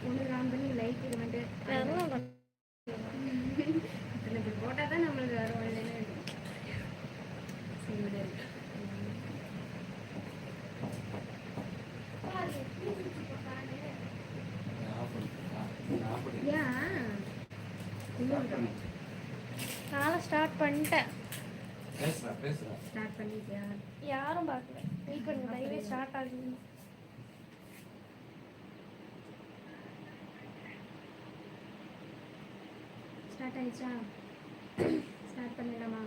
ஒன்று ஆன் பண்ணி like comment இப்படி போட்டால் தான் நம்மளுக்கு வரும் இல்லைன்னு சரி நானும் ஸ்டார்ட் பண்ணிட்டேன். ஸ்டார்ட் பண்ணிட்டியா? யாரும் பார்க்கல. வெயிட் பண்ணுங்க, லைவே ஸ்டார்ட் ஆகுது. ஸ்டார்ட் ஆயிடுச்சா? ஸ்டார்ட் பண்ணிடலாமா?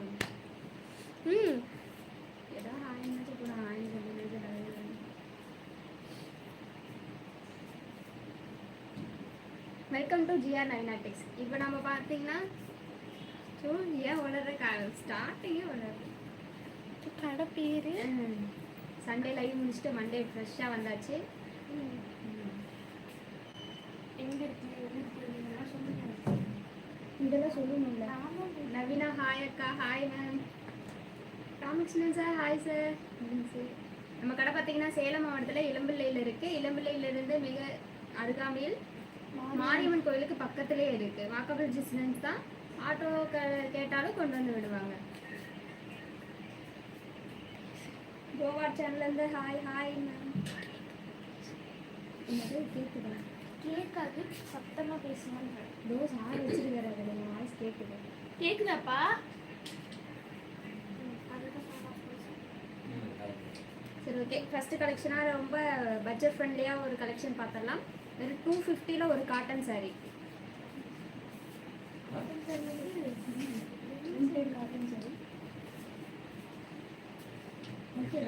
ஏதோ ஹாய்னாச்சும் கூட ஹாய்னு சொல்லுறது. வெல்கம் டு ஜிஆர் நைனாட்டிக்ஸ். இப்போ நம்ம பார்த்தீங்கன்னா ஏன் வளர்ற ஸ்டார்டிங்கே வளருது. கடை பேர் சண்டே லைவ் முடிச்சுட்டு மண்டே ஃப்ரெஷ்ஷாக வந்தாச்சு. எங்கே இருக்கு சொல்லுங்க. இதெல்லாம் சொல்லணும்ல. நவீனா ஹாய் அக்கா. Hi ma'am. Ramakrishnan sir hi sir. நம்ம கடை பார்த்தீங்கன்னா சேலம் மாவட்டத்தில் இளம்பிள்ளையில் இருக்குது. இளம்பிள்ளையிலிருந்து மிக அருகாமையில் மாரியம்மன் கோயிலுக்கு பக்கத்துலேயே இருக்குது. வாக்கபிள் டிஸ்டன்ஸ் தான். ஆட்டோ கேட்டாலும் கொண்டு வந்து விடுவாங்க. கோவா சேனல்லேருந்து ஹாய் ஹாய் மேம். என்னது கேட்குதா? கேட்காது, சத்தமாக பேசுங்க. தோஸ் ஆறு வச்சிருக்கிறாரு, எங்கள் வாய்ஸ் கேட்குது. கேட்குதாப்பா? சரி ஓகே. ஃபஸ்ட்டு கலெக்ஷனாக ரொம்ப பட்ஜெட் ஃப்ரெண்ட்லியாக ஒரு கலெக்ஷன் பார்த்துடலாம். வெறும் 250 ஒரு cotton sari. Cotton sari okay.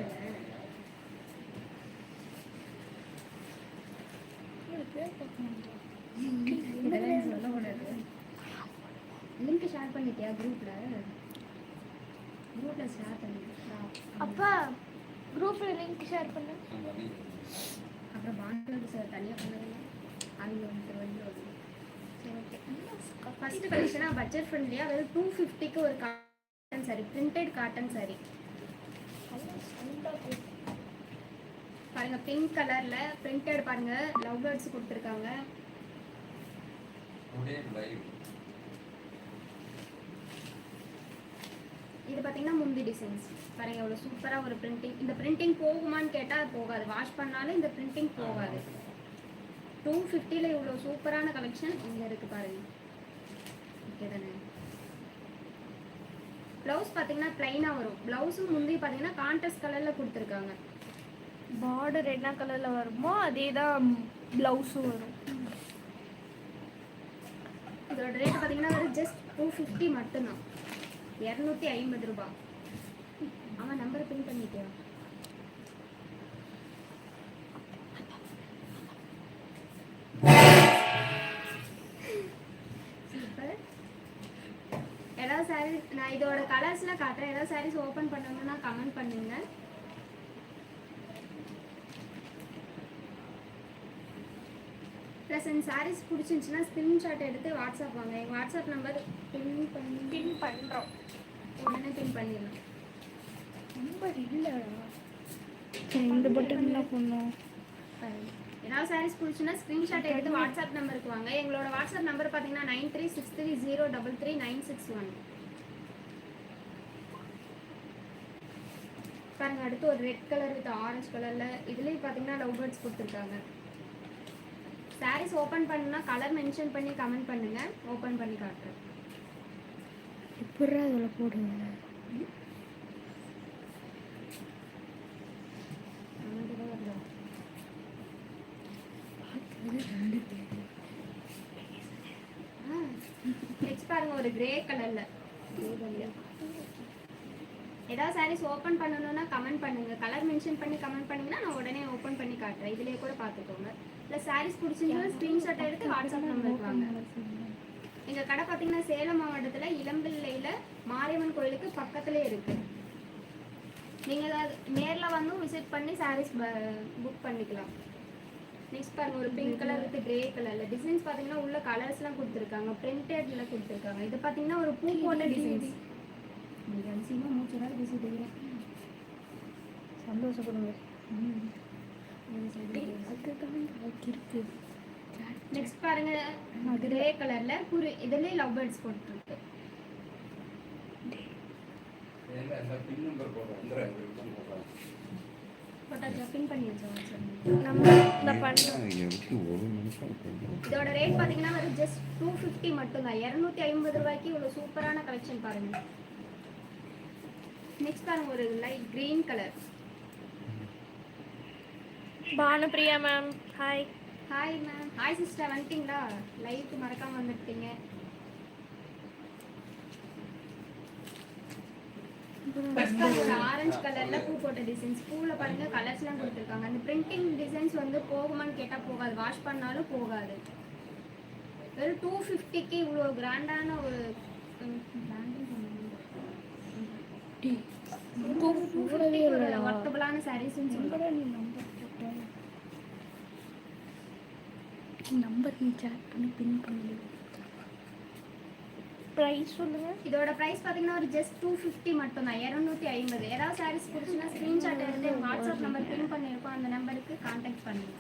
Link share பண்ணிட்டியா குரூப்பில் ஷேர் பண்ணிட்டியா? அப்பா குரூப்பில் லிங்க் ஷேர் பண்ணு. அப்புறம் பாண்டோடு சார் தனியாக பண்ணதில்லை. அவங்க ஒருத்தர் வந்து சரி ஓகே. ஃபஸ்ட்டு கலெக்ஷனாக பட்ஜெட் ஃப்ரெண்ட்லியாக வெறும் 250 ஒரு cotton sari, printed cotton sari. பாருங்க, பிங்க் கலர்ல பிரிண்டட். பாருங்க, லவ் பேர்ட்ஸ் கொடுத்துருக்காங்க. இது பார்த்தீங்கன்னா முந்தி டிசைன்ஸ். பாருங்க எவ்வளோ சூப்பராக ஒரு பிரிண்டிங். இந்த பிரிண்டிங் போகுமான்னு கேட்டால் அது போகாது. வாஷ் பண்ணாலும் இந்த பிரிண்டிங் போகாது. 250 இவ்வளோ சூப்பரான கலெக்ஷன் இங்கே இருக்குது பாருங்க. ஓகே தானே? ப்ளவுஸ் பார்த்தீங்கன்னா ப்ளைனாக வரும். ப்ளவுஸும் முந்தி பார்த்தீங்கன்னா கான்ட்ராஸ்ட் கலரில் கொடுத்துருக்காங்க. பார்டர் என்ன கலரில் வருமோ அதே தான் ப்ளவுஸும் வரும். இதோட ரேட் பார்த்தீங்கன்னா ஒரு ஜஸ்ட் 250 மட்டும்தான். 250 ரூபா. அவன் நம்பரை பின் பண்ணிட்டியா? சூப்பர். ஏதாவது சாரீ நான் இதோட கலர்ஸ்லாம் காட்டுறேன். ஏதாவது சாரீஸ் ஓப்பன் பண்ணணும்னா கமெண்ட் பண்ணுங்க. ப்ளஸ் இந்த சாரீஸ் பிடிச்சிருந்துச்சுன்னா ஸ்க்ரீன்ஷாட் எடுத்து வாட்ஸ்அப் வாங்க. எங்கள் வாட்ஸ்அப் நம்பர் பின் பண்ணுறோம். உடனே பின் பண்ணிடலாம். நம்பர் இல்லை, இந்த பட்டன்லாம் பண்ணோம். ஏதாவது சாரீஸ் பிடிச்சுன்னா ஸ்க்ரீன்ஷாட் எடுத்து வாட்ஸ்அப் நம்பருக்கு வாங்க. எங்களோட வாட்ஸ்அப் நம்பர் பார்த்தீங்கன்னா 9363033961. பாருங்க, அடுத்து ஒரு ரெட் கலர் வித் ஆரஞ்சு கலரில். இதுலேயும் பார்த்தீங்கன்னா லவ் பேர்ட்ஸ் கொடுத்துருக்காங்க. சாரீஸ் ஓப்பன் பண்ணுன்னா கலர் மென்ஷன் பண்ணி கமெண்ட் பண்ணுங்க, ஓப்பன் பண்ணி காட்டுறேன். எப்படி அதில் போடுங்க? நெக்ஸ்ட் பாருங்க, ஒரு கிரே கலர்ல. ஏதாவது சாரீஸ் ஓப்பன் பண்ணணும்னா கமெண்ட் பண்ணுங்க. கலர் மென்ஷன் பண்ணி கமெண்ட் பண்ணீங்கன்னா நான் உடனே ஓப்பன் பண்ணி காட்டுறேன். இதுலேயே கூட பார்த்துக்கோங்க. ப்ளஸ் சாரீஸ் பிடிச்சிருந்தா ஸ்க்ரீன்ஷாட் எடுத்து வாட்ஸ்அப் நம்பருக்கு வாங்க. எங்கள் கடை பார்த்தீங்கன்னா சேலம் மாவட்டத்தில் இளம்பிள்ளையில் மாரியம்மன் கோயிலுக்கு பக்கத்துலேயே இருக்குது. நீங்கள் ஏதாவது நேரில் வந்து விசிட் பண்ணி சாரீஸ் புக் பண்ணிக்கலாம். நெக்ஸ்ட் பாருங்க, ஒரு பிங்க் கலர் வித் கிரே கலரில் டிசைன்ஸ் பார்த்தீங்கன்னா உள்ள கலர்ஸ்லாம் கொடுத்துருக்காங்க. பிரிண்டட்ல கொடுத்துருக்காங்க. இது பார்த்தீங்கன்னா ஒரு பூ போட்ட டிசைன்ஸ். நீங்கள் அதிசயமாக மூச்சு நாள் பேசி தெரியும். சந்தோஷப்படுங்க. அதுதான் இருக்கு. நெக்ஸ்ட் பாருங்க கிரே கலர்ல இதுலயே லவ் பேர்ட்ஸ் போட்டுருக்கு. போட்டாச்சா? பின் பண்ணி வச்சோம். நம்ம இந்த பண்ணுறோம். இதோட ரேட் பாத்தீங்கன்னா வெறும் ஜஸ்ட் 250 மட்டும் தான். 250 ரூபாய்க்கு இவ்வளவு சூப்பரான கலெக்ஷன் பாருங்க. நெக்ஸ்ட் பாருங்க ஒரு light green colour. Bhanupriya ma'am hi. Hi ma'am. Hi sister, வந்துட்டீங்களா? லைவ்க்கு மறக்காம வந்துட்டீங்க. ஒரு ஆரஞ்சு கலர்ல பூ போட்ட டிசைன்ஸ். பூல பாருங்க கலர்ஸ்லாம் கொடுத்துருக்காங்க. அந்த பிரிண்டிங் டிசைன்ஸ் வந்து போகுமான்னு கேட்டா போகாது, வாஷ் பண்ணாலும் போகாது. வெறும் 250க்கு இவ்வளோ கிராண்டான ஒரு ஒர்த்தபிளான சாரீஸ் நம்பர் நீ சாட் பண்ணி பின் பண்ணி. ப்ரைஸ் சொல்லுங்க. இதோட ப்ரைஸ் பாத்தீங்கன்னா ஒரு ஜஸ்ட் 250 மட்டும் தான். 250. ஏதாவது சாரீஸ் பிடிச்சுன்னா ஸ்க்ரீன்ஷாட் எடுத்து வாட்ஸ்அப் நம்பர் பின் பண்ணியிருக்கோம், அந்த நம்பருக்கு கான்டாக்ட் பண்ணுங்க.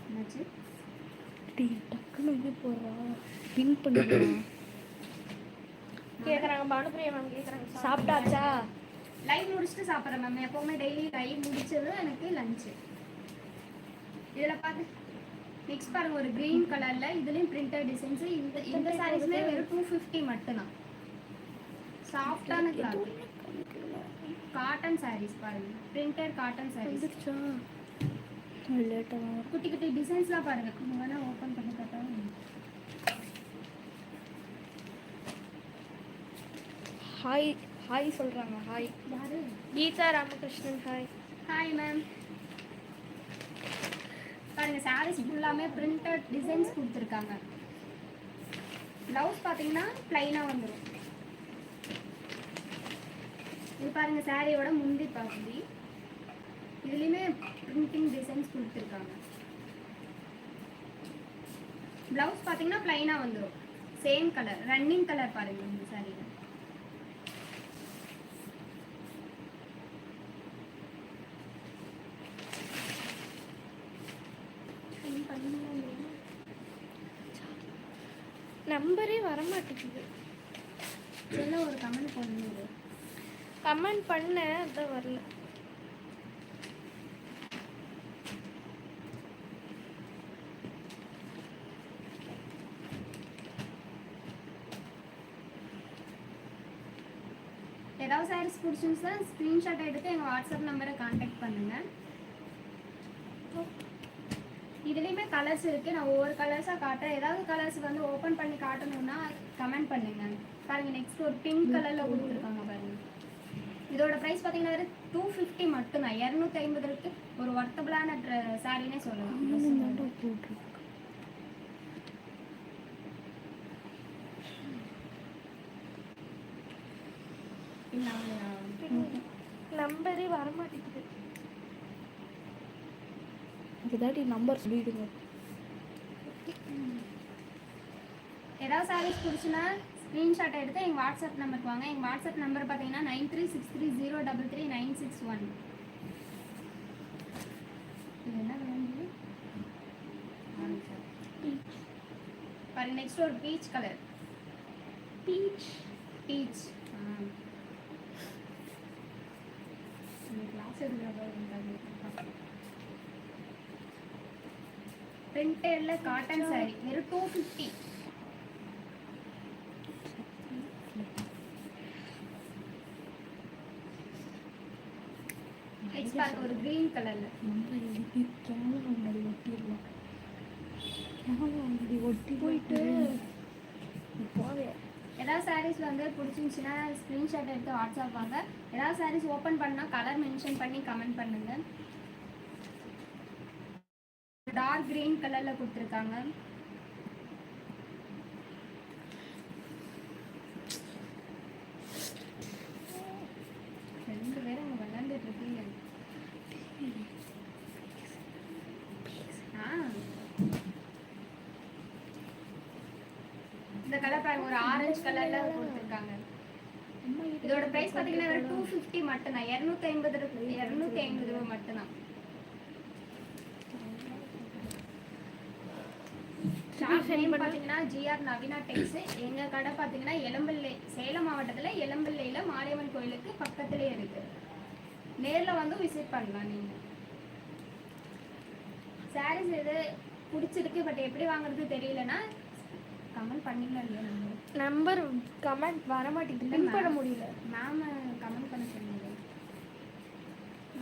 என்னாச்சு? டக்குன்னு இது போடுறா பின் பண்ணிடுறா கேட்குறாங்க. பானுப்பிரியா மேம் கேட்குறாங்க சாப்பிட்டாச்சா? லைவ் முடிச்சுட்டு சாப்பிட்றேன் மேம். எப்போவுமே டெய்லி லைவ் முடிச்சது எனக்கு லஞ்சு. இதில் பார்த்து நெக்ஸ்ட் பாருங்க ஒரு கிரீன் கலர்ல இதுலயும் பிரிண்டட் டிசைன்ஸ். இந்த சாரீஸ்ல வெறும் 250 மட்டும் தான். சாஃப்டான கிளாத் காட்டன் சாரீஸ் பாருங்க. Printed cotton sarees. குட்டி குட்டி டிசைன்ஸ்லாம் பாருங்க. வேணா ஓபன் பண்ணி காட்டா. ஹாய் ஹாய் சொல்றாங்க. ஹாய் யாரு? Geetha Ramakrishnan hi. Hi ma'am. பாருங்க சாரீஸ் ஃபுல்லாமே பிரிண்டட் டிசைன்ஸ் கொடுத்துருக்காங்க. ப்ளவுஸ் பார்த்தீங்கன்னா ப்ளைனாக வந்துடும். இது பாருங்க சாரியோட முந்தி பகுதி. இதுலேயுமே பிரிண்டிங் டிசைன்ஸ் கொடுத்துருக்காங்க. ப்ளவுஸ் பார்த்தீங்கன்னா ப்ளைனாக வந்துடும். சேம் கலர் ரன்னிங் கலர் பாருங்க இந்த சாரியில். நம்பரே வரமாட்டேங்குது. இதெல்லாம் ஒரு கமெண்ட் பண்ணுங்க. கமெண்ட் பண்ண அதான் வரல. ஏதாவது சாரீஸ் பிடிச்சிருந்துச்சா ஸ்க்ரீன்ஷாட் எடுத்து எங்கள் வாட்ஸ்அப் நம்பரை கான்டாக்ட் பண்ணுங்கள். இதுலேயுமே கலர்ஸ் இருக்குது. நான் ஒவ்வொரு கலர்ஸாக காட்டுறேன். ஏதாவது கலர்ஸ் வந்து ஓப்பன் பண்ணி காட்டணும்னா கமெண்ட் பண்ணுங்க. பாருங்கள் நெக்ஸ்ட் ஒரு பிங்க் கலரில் கொடுத்துருக்காங்க பாருங்கள். இதோட ப்ரைஸ் பார்த்தீங்கன்னா 250 மட்டும்தான். 250க்கு ஒரு ஒர்த்தபிளான சாரினே சொல்லலாம். நம்பரே வரமாட்டேங்குது. இதாட்டி நம்பர் சொல்லிடுங்க. ஏதாவது சாரீஸ் பிடிச்சுன்னா ஸ்க்ரீன்ஷாட் எடுத்து எங்கள் வாட்ஸ்அப் நம்பருக்கு வாங்க. எங்கள் வாட்ஸ்அப் நம்பர் பார்த்தீங்கன்னா 9363033961. இது என்ன வேணும் பாருங்க. நெக்ஸ்ட் ஒரு பீச் கலர். பீச் பீச் கிளாஸ் எடுக்கிற பிரிண்டட்ல காட்டன் சாரி வெறும் 250. நெக்ஸ்ட் ஒரு கிரீன் கலர்ல ஒட்டி போயிட்டு ஏதாவது சாரீஸ் வந்து பிடிச்சிருந்துச்சுன்னா ஸ்க்ரீன்ஷாட் எடுத்து வாட்ஸ்அப் வாங்க. ஏதாவது சாரீஸ் ஓப்பன் பண்ணால் கலர் மென்ஷன் பண்ணி கமெண்ட் பண்ணுங்க. டார்க் கிரீன் கலர்ல கொடுத்துருக்காங்க. ரெண்டு பேரும் அங்கே விளையாண்டுட்டு இருக்கீங்க. இந்த கலர் பாருங்க ஒரு ஆரஞ்சு கலர்ல கொடுத்துருக்காங்க. இதோட பிரைஸ் பாத்தீங்கன்னா 250 மட்டும்தான். 250 ரூபாய் மட்டும்தான். ஷாப் நேம் பார்த்தீங்கன்னா ஜிஆர் நவீனா டெக்ஸ். எங்கள் கடை பார்த்தீங்கன்னா எலம்பல்லை, சேலம் மாவட்டத்தில் எலம்பல்லையில் மாரியம்மன் கோயிலுக்கு பக்கத்துலேயே இருக்குது. நேரில் வந்து விசிட் பண்ணலாம் நீங்கள். சாரீஸ் எது பிடிச்சிருக்கு பட் எப்படி வாங்குறது தெரியலன்னா கமெண்ட் பண்ணிக்கலாம் இல்லையா? நம்பர் கமெண்ட் வர மாட்டேங்குது, பின் பண்ண முடியல. மேம் கமெண்ட் பண்ண சொன்னீங்க.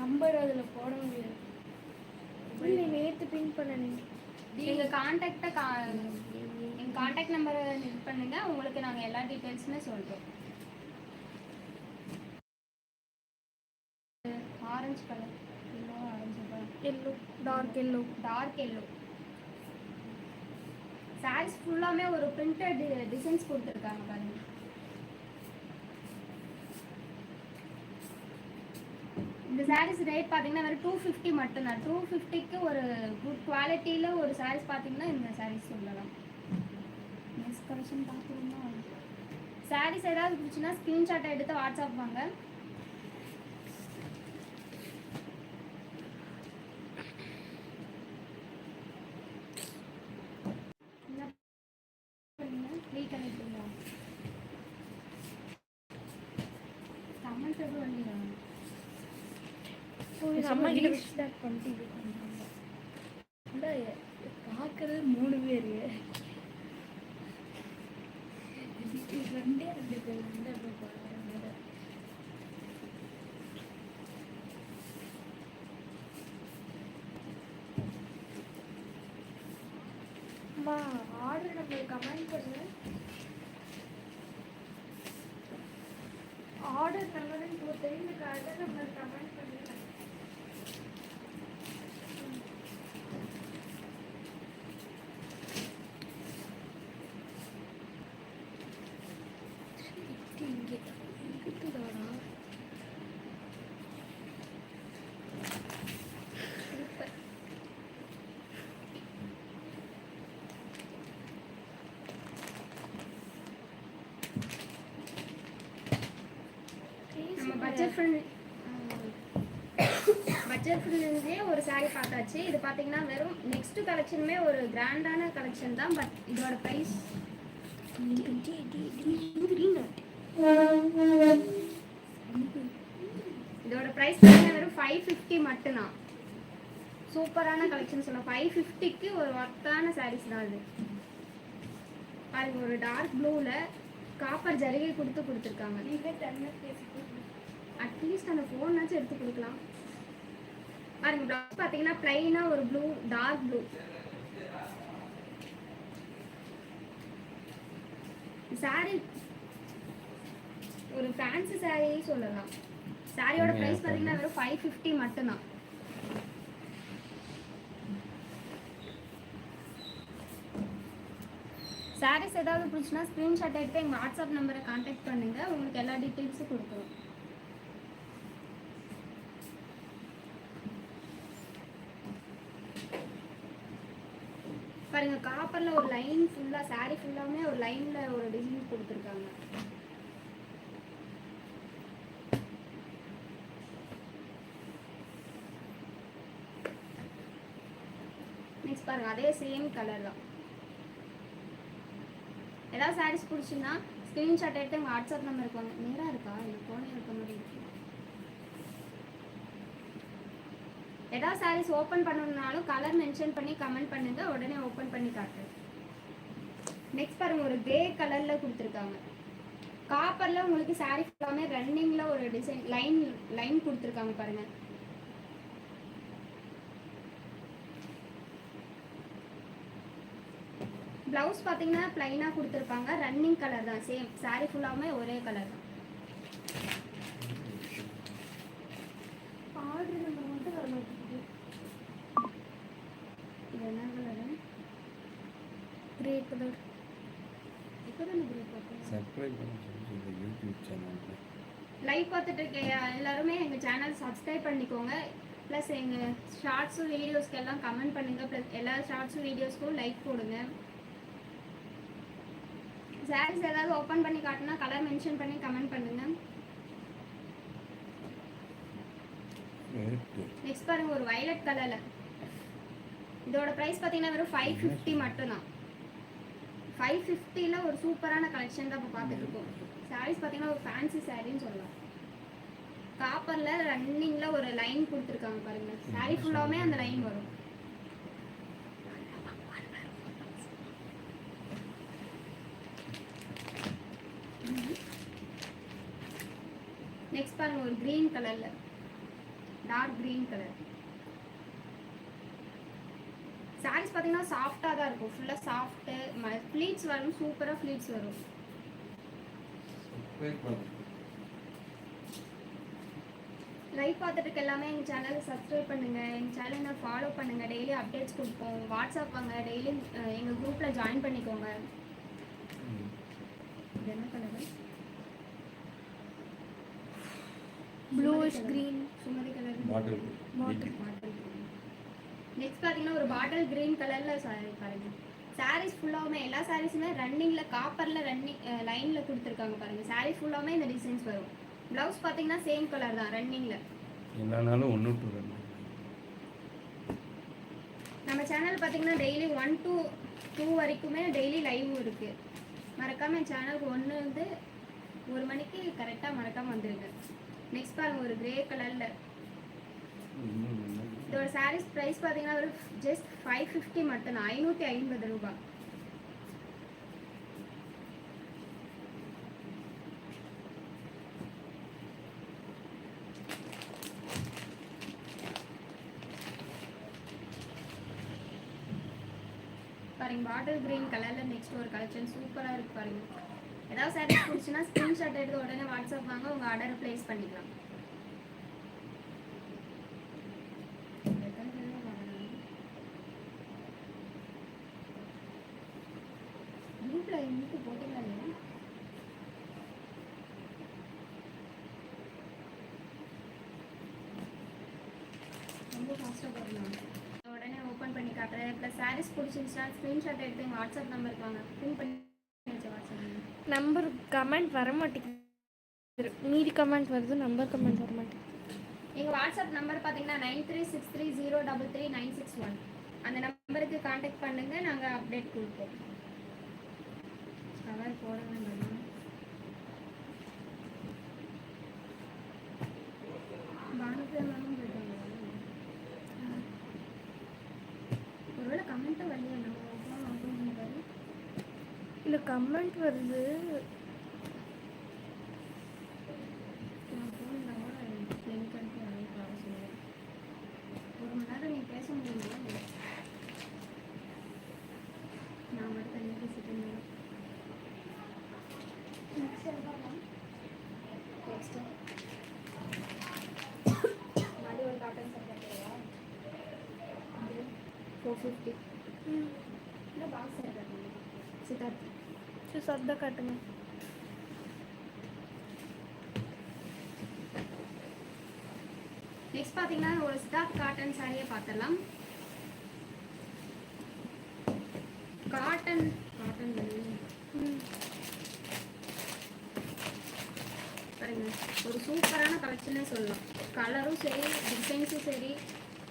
நம்பர் அதில் போட முடியாது. இல்லை நேற்று பின் பண்ணேன். எங்கள் எங்கள் காண்டாக்ட் நம்பரை இது பண்ணுங்க, உங்களுக்கு நாங்கள் எல்லா டீட்டெயில்ஸுமே சொல்கிறோம். Orange colour, orange colour, yellow, dark yellow. Dark yellow. Sarees ஃபுல்லாமே ஒரு பிரிண்டட் டிசைன்ஸ் கொடுத்துருக்காங்க பாருங்க. இந்த சாரீஸ் ரேட் பார்த்தீங்கன்னா வெறும் 250 மட்டும்தான். 250க்கு ஒரு குட் குவாலிட்டியில் ஒரு சாரீஸ் பார்த்தீங்கன்னா இந்த சாரீஸ் சொல்லலாம். நெக்ஸ்ட் கலெக்ஷன் பார்க்குறோம்னா சாரீஸ் ஏதாவது பிடிச்சுன்னா ஸ்க்ரீன்ஷாட் எடுத்து வாட்ஸ்அப் வாங்க. பார்க்கறது 3 பேர், 2 பேர். அம்மா ஆர்டர் நம்பர் கமெண்ட் பண்ணு. ஆர்டர் நம்பர்னு போட்டு இந்த ஆர்டர் நம்பர் கமெண்ட் பண்ணு. பட்ஜெட் ஃப்ரெண்ட்லேருந்தே ஒரு சாரீ பார்த்தாச்சு. இது பார்த்தீங்கன்னா வெறும் நெக்ஸ்ட் கலெக்ஷனுமே ஒரு கிராண்டான கலெக்ஷன் தான். பட் இதோட ப்ரைஸ் பார்த்தீங்கன்னா வெறும் 550 மட்டும்தான். சூப்பரான கலெக்ஷன் சொல்லலாம். 550க்கு ஒரு ஒர்த்தான சாரீஸ் தான் அது. பாருங்க, ஒரு டார்க் ப்ளூவில் காப்பர் ஜரிகை கொடுத்துருக்காங்க. அட்லீஸ்ட் அந்த ஃபோன்னாச்சும் எடுத்து கொடுக்கலாம். பாருங்க, ப்ளவுஸ் பார்த்தீங்கன்னா பிளைனாக ஒரு ப்ளூ, டார்க் ப்ளூ. சாரி ஒரு ஃபேன்சி சாரி சொல்லலாம். சாரியோட ப்ரைஸ் பார்த்தீங்கன்னா வெறும் 550 மட்டும்தான். சாரீஸ் ஏதாவது பிடிச்சுன்னா ஸ்க்ரீன்ஷாட் எடுத்து எங்கள் வாட்ஸ்அப் நம்பரை கான்டாக்ட் பண்ணுங்கள், உங்களுக்கு எல்லா டீட்டெயில்ஸும் கொடுக்குறோம். பாருங்க, காப்பர்ல ஒரு லைன் ஃபுல்லா சாரி ஃபுல்லாமே ஒரு லைன்ல ஒரு டிசைன் கொடுத்துருக்காங்க. நெக்ஸ்ட் பாருங்க, அதே சேம் கலர் தான். ஏதாவது சாரீஸ் பிடிச்சுன்னா ஸ்க்ரீன்ஷாட் எடுத்து உங்கள் வாட்ஸ்அப் நம்பருக்கு வாங்க. நேராக இருக்கா இல்லை ஃபோனே இருக்க மாதிரி இருக்கு. ஏதாவது சாரீஸ் ஓப்பன் பண்ணணும்னாலும் கலர் மென்ஷன் பண்ணி கமெண்ட் பண்ணுங்க, உடனே ஓப்பன் பண்ணி காட்டுறேன். நெக்ஸ்ட் பாருங்க, ஒரு கிரே கலர்ல கொடுத்துருக்காங்க. காப்பர்ல உங்களுக்கு சாரீ ஃபுல்லாமே ரன்னிங்ல ஒரு டிசைன் லைன் கொடுத்துருக்காங்க பாருங்க. பிளவுஸ் பார்த்தீங்கன்னா பிளைனாக கொடுத்துருப்பாங்க. ரன்னிங் கலர் தான், சேம் சாரீ ஃபுல்லாமே ஒரே கலர் தான். ஆர்டர் நம்பர் மட்டும் வர மாட்டேங்குது. இது என்ன கலர்? Grey colour. இப்போ தானே கிரே பார்த்தேன். சப்ஸ்கிரைப் பண்ண சொல்லி யூடியூப் சேனல் லைவ் பார்த்துட்டு இருக்க எல்லாருமே எங்கள் சேனல் சப்ஸ்கிரைப் பண்ணிக்கோங்க. ப்ளஸ் எங்கள் ஷார்ட்ஸும் வீடியோஸ்க்கு எல்லாம் கமெண்ட் பண்ணுங்கள். ப்ளஸ் எல்லா ஷார்ட்ஸும் வீடியோஸ்க்கும் லைக் போடுங்க. சாரீஸ் ஏதாவது ஓப்பன் பண்ணி காட்டினா கலர் மென்ஷன் பண்ணி கமெண்ட் பண்ணுங்கள். நெக்ஸ்ட் பாருங்க, ஒரு வயலட் கலரில். இதோட ப்ரைஸ் பார்த்தீங்கன்னா வெறும் 550 மட்டும்தான். 550ல ஒரு சூப்பரான கலெக்ஷன் தான் இப்போ பார்த்துட்டு இருக்கோம். சாரீஸ் பார்த்தீங்கன்னா ஒரு ஃபேன்சி சாரின்னு சொல்லலாம். காப்பர்ல ரன்னிங்ல ஒரு லைன் கொடுத்துருக்காங்க பாருங்க. சாரி ஃபுல்லாவுமே அந்த லைன் வரும். நெக்ஸ்ட் பாருங்க ஒரு கிரீன் கலர்ல டார்க் கிரீன் கலர். சாரீஸ் பார்த்தீங்கன்னா சாஃப்டாக தான் இருக்கும். ஃபுல்லாக சாஃப்ட்டு ஃப்ளீட்ஸ் வரும். சூப்பராக ஃப்ளீட்ஸ் வரும். லைவ் பார்த்துட்டு இருக்க எல்லாமே எங்கள் சேனலை சப்ஸ்கிரைப் பண்ணுங்கள். எங்கள் சேனலை ஃபாலோ பண்ணுங்கள். டெய்லி அப்டேட்ஸ் கொடுப்போம். வாட்ஸ்அப் வாங்க. டெய்லி எங்கள் குரூப்பில் ஜாயின் பண்ணிக்கோங்க. இது என்ன colour? Bluish green Sumathi colour. Bottle bottle. Next பார்த்தீங்கன்னா ஒரு பாட்டில் கிரீன் கலரில் சாரி பாருங்க. சாரீஸ் ஃபுல்லாகவுமே எல்லா சாரீஸுமே ரன்னிங்கில் காப்பரில் ரன்னிங் லைனில் கொடுத்துருக்காங்க பாருங்கள். சாரீஸ் ஃபுல்லாகவுமே இந்த டிசைன்ஸ் வரும். ப்ளவுஸ் பார்த்தீங்கன்னா சேம் கலர் தான் ரன்னிங்கில். எல்லானாலும் 1 to 2. நம்ம சேனல் பார்த்தீங்கன்னா டெய்லி 1 to 2 வரைக்குமே டெய்லி லைவ் இருக்குது. மறக்காமல் என் சேனலுக்கு 1 மணிக்கு கரெக்டாக மறக்காமல் வந்துடுங்க. நெக்ஸ்ட் பாருங்கள் ஒரு கிரே கலரில். இதோட சாரீஸ் ப்ரைஸ் பார்த்தீங்கன்னா ஒரு ஜஸ்ட் 550 மட்டும்தான். 550 ரூபாய். பாருங்க பாட்டில் கிரீன் கலரில் நெக்ஸ்ட் ஒரு கலெக்ஷன் சூப்பராக இருக்கு பாருங்க. ஏதாவது சாரீஸ் பிடிச்சுன்னா ஸ்க்ரீன்ஷாட் எடுத்து உடனே வாட்ஸ்அப் வாங்க. உங்கள் ஆர்டரை ப்ளேஸ் பண்ணிக்கலாம். குரூப்பில் இன்னைக்கு போட்டிங்களா இல்லையா? ரொம்ப ஃபாஸ்ட்டாக போடலாம். உடனே ஓப்பன் பண்ணி காட்டுறேன். ப்ளஸ் சாரீஸ் பிடிச்சிருந்துச்சுன்னா ஸ்க்ரீன்ஷாட் எடுத்து எங்கள் வாட்ஸ்அப் நம்பருக்கு வாங்க. பின் பண்ணி வாட்ஸ்அப் நம்பர் கமெண்ட் வர மாட்டேங்குது. மீதி கமெண்ட் வருது, நம்பர் கமெண்ட் வர மாட்டேங்குது. எங்கள் வாட்ஸ்அப் நம்பர் பார்த்தீங்கன்னா 9363033961. அந்த நம்பருக்கு காண்டாக்ட் பண்ணுங்கள். நாங்கள் அப்டேட் கொடுப்போம். கவர் போட வேண்டாம். பானுக்கிழமையும் போயிட்டாங்க. ஒருவேளை கமெண்ட்டும் வரலையா? நம்ம ஓப்பன் பண்ணிப்பாரு. இல்லை கமெண்ட் வருது. நான் ஃபோனில் கூட லிங்க் அனுப்பி வாங்கி வர சொல்லுவேன். 1 மணி நேரம் நீ பேச முடியுமா? நான் மட்டும் தனியாக பேசிட்டு இருந்தேன். மறுபடியும் ஒரு காட்டன் சட்டை 450. இல்லை பாக்ஸ் சித்தார்த்தி. சரி சப்தா காட்டுங்க. நெக்ஸ்ட் பார்த்தீங்கன்னா ஒரு சித்தார்த் காட்டன் சாரியை பார்த்துடலாம். காட்டன் பாருங்க ஒரு சூப்பரான கலெக்ஷனே சொல்லலாம். கலரும் சரி டிசைன்ஸும் சரி.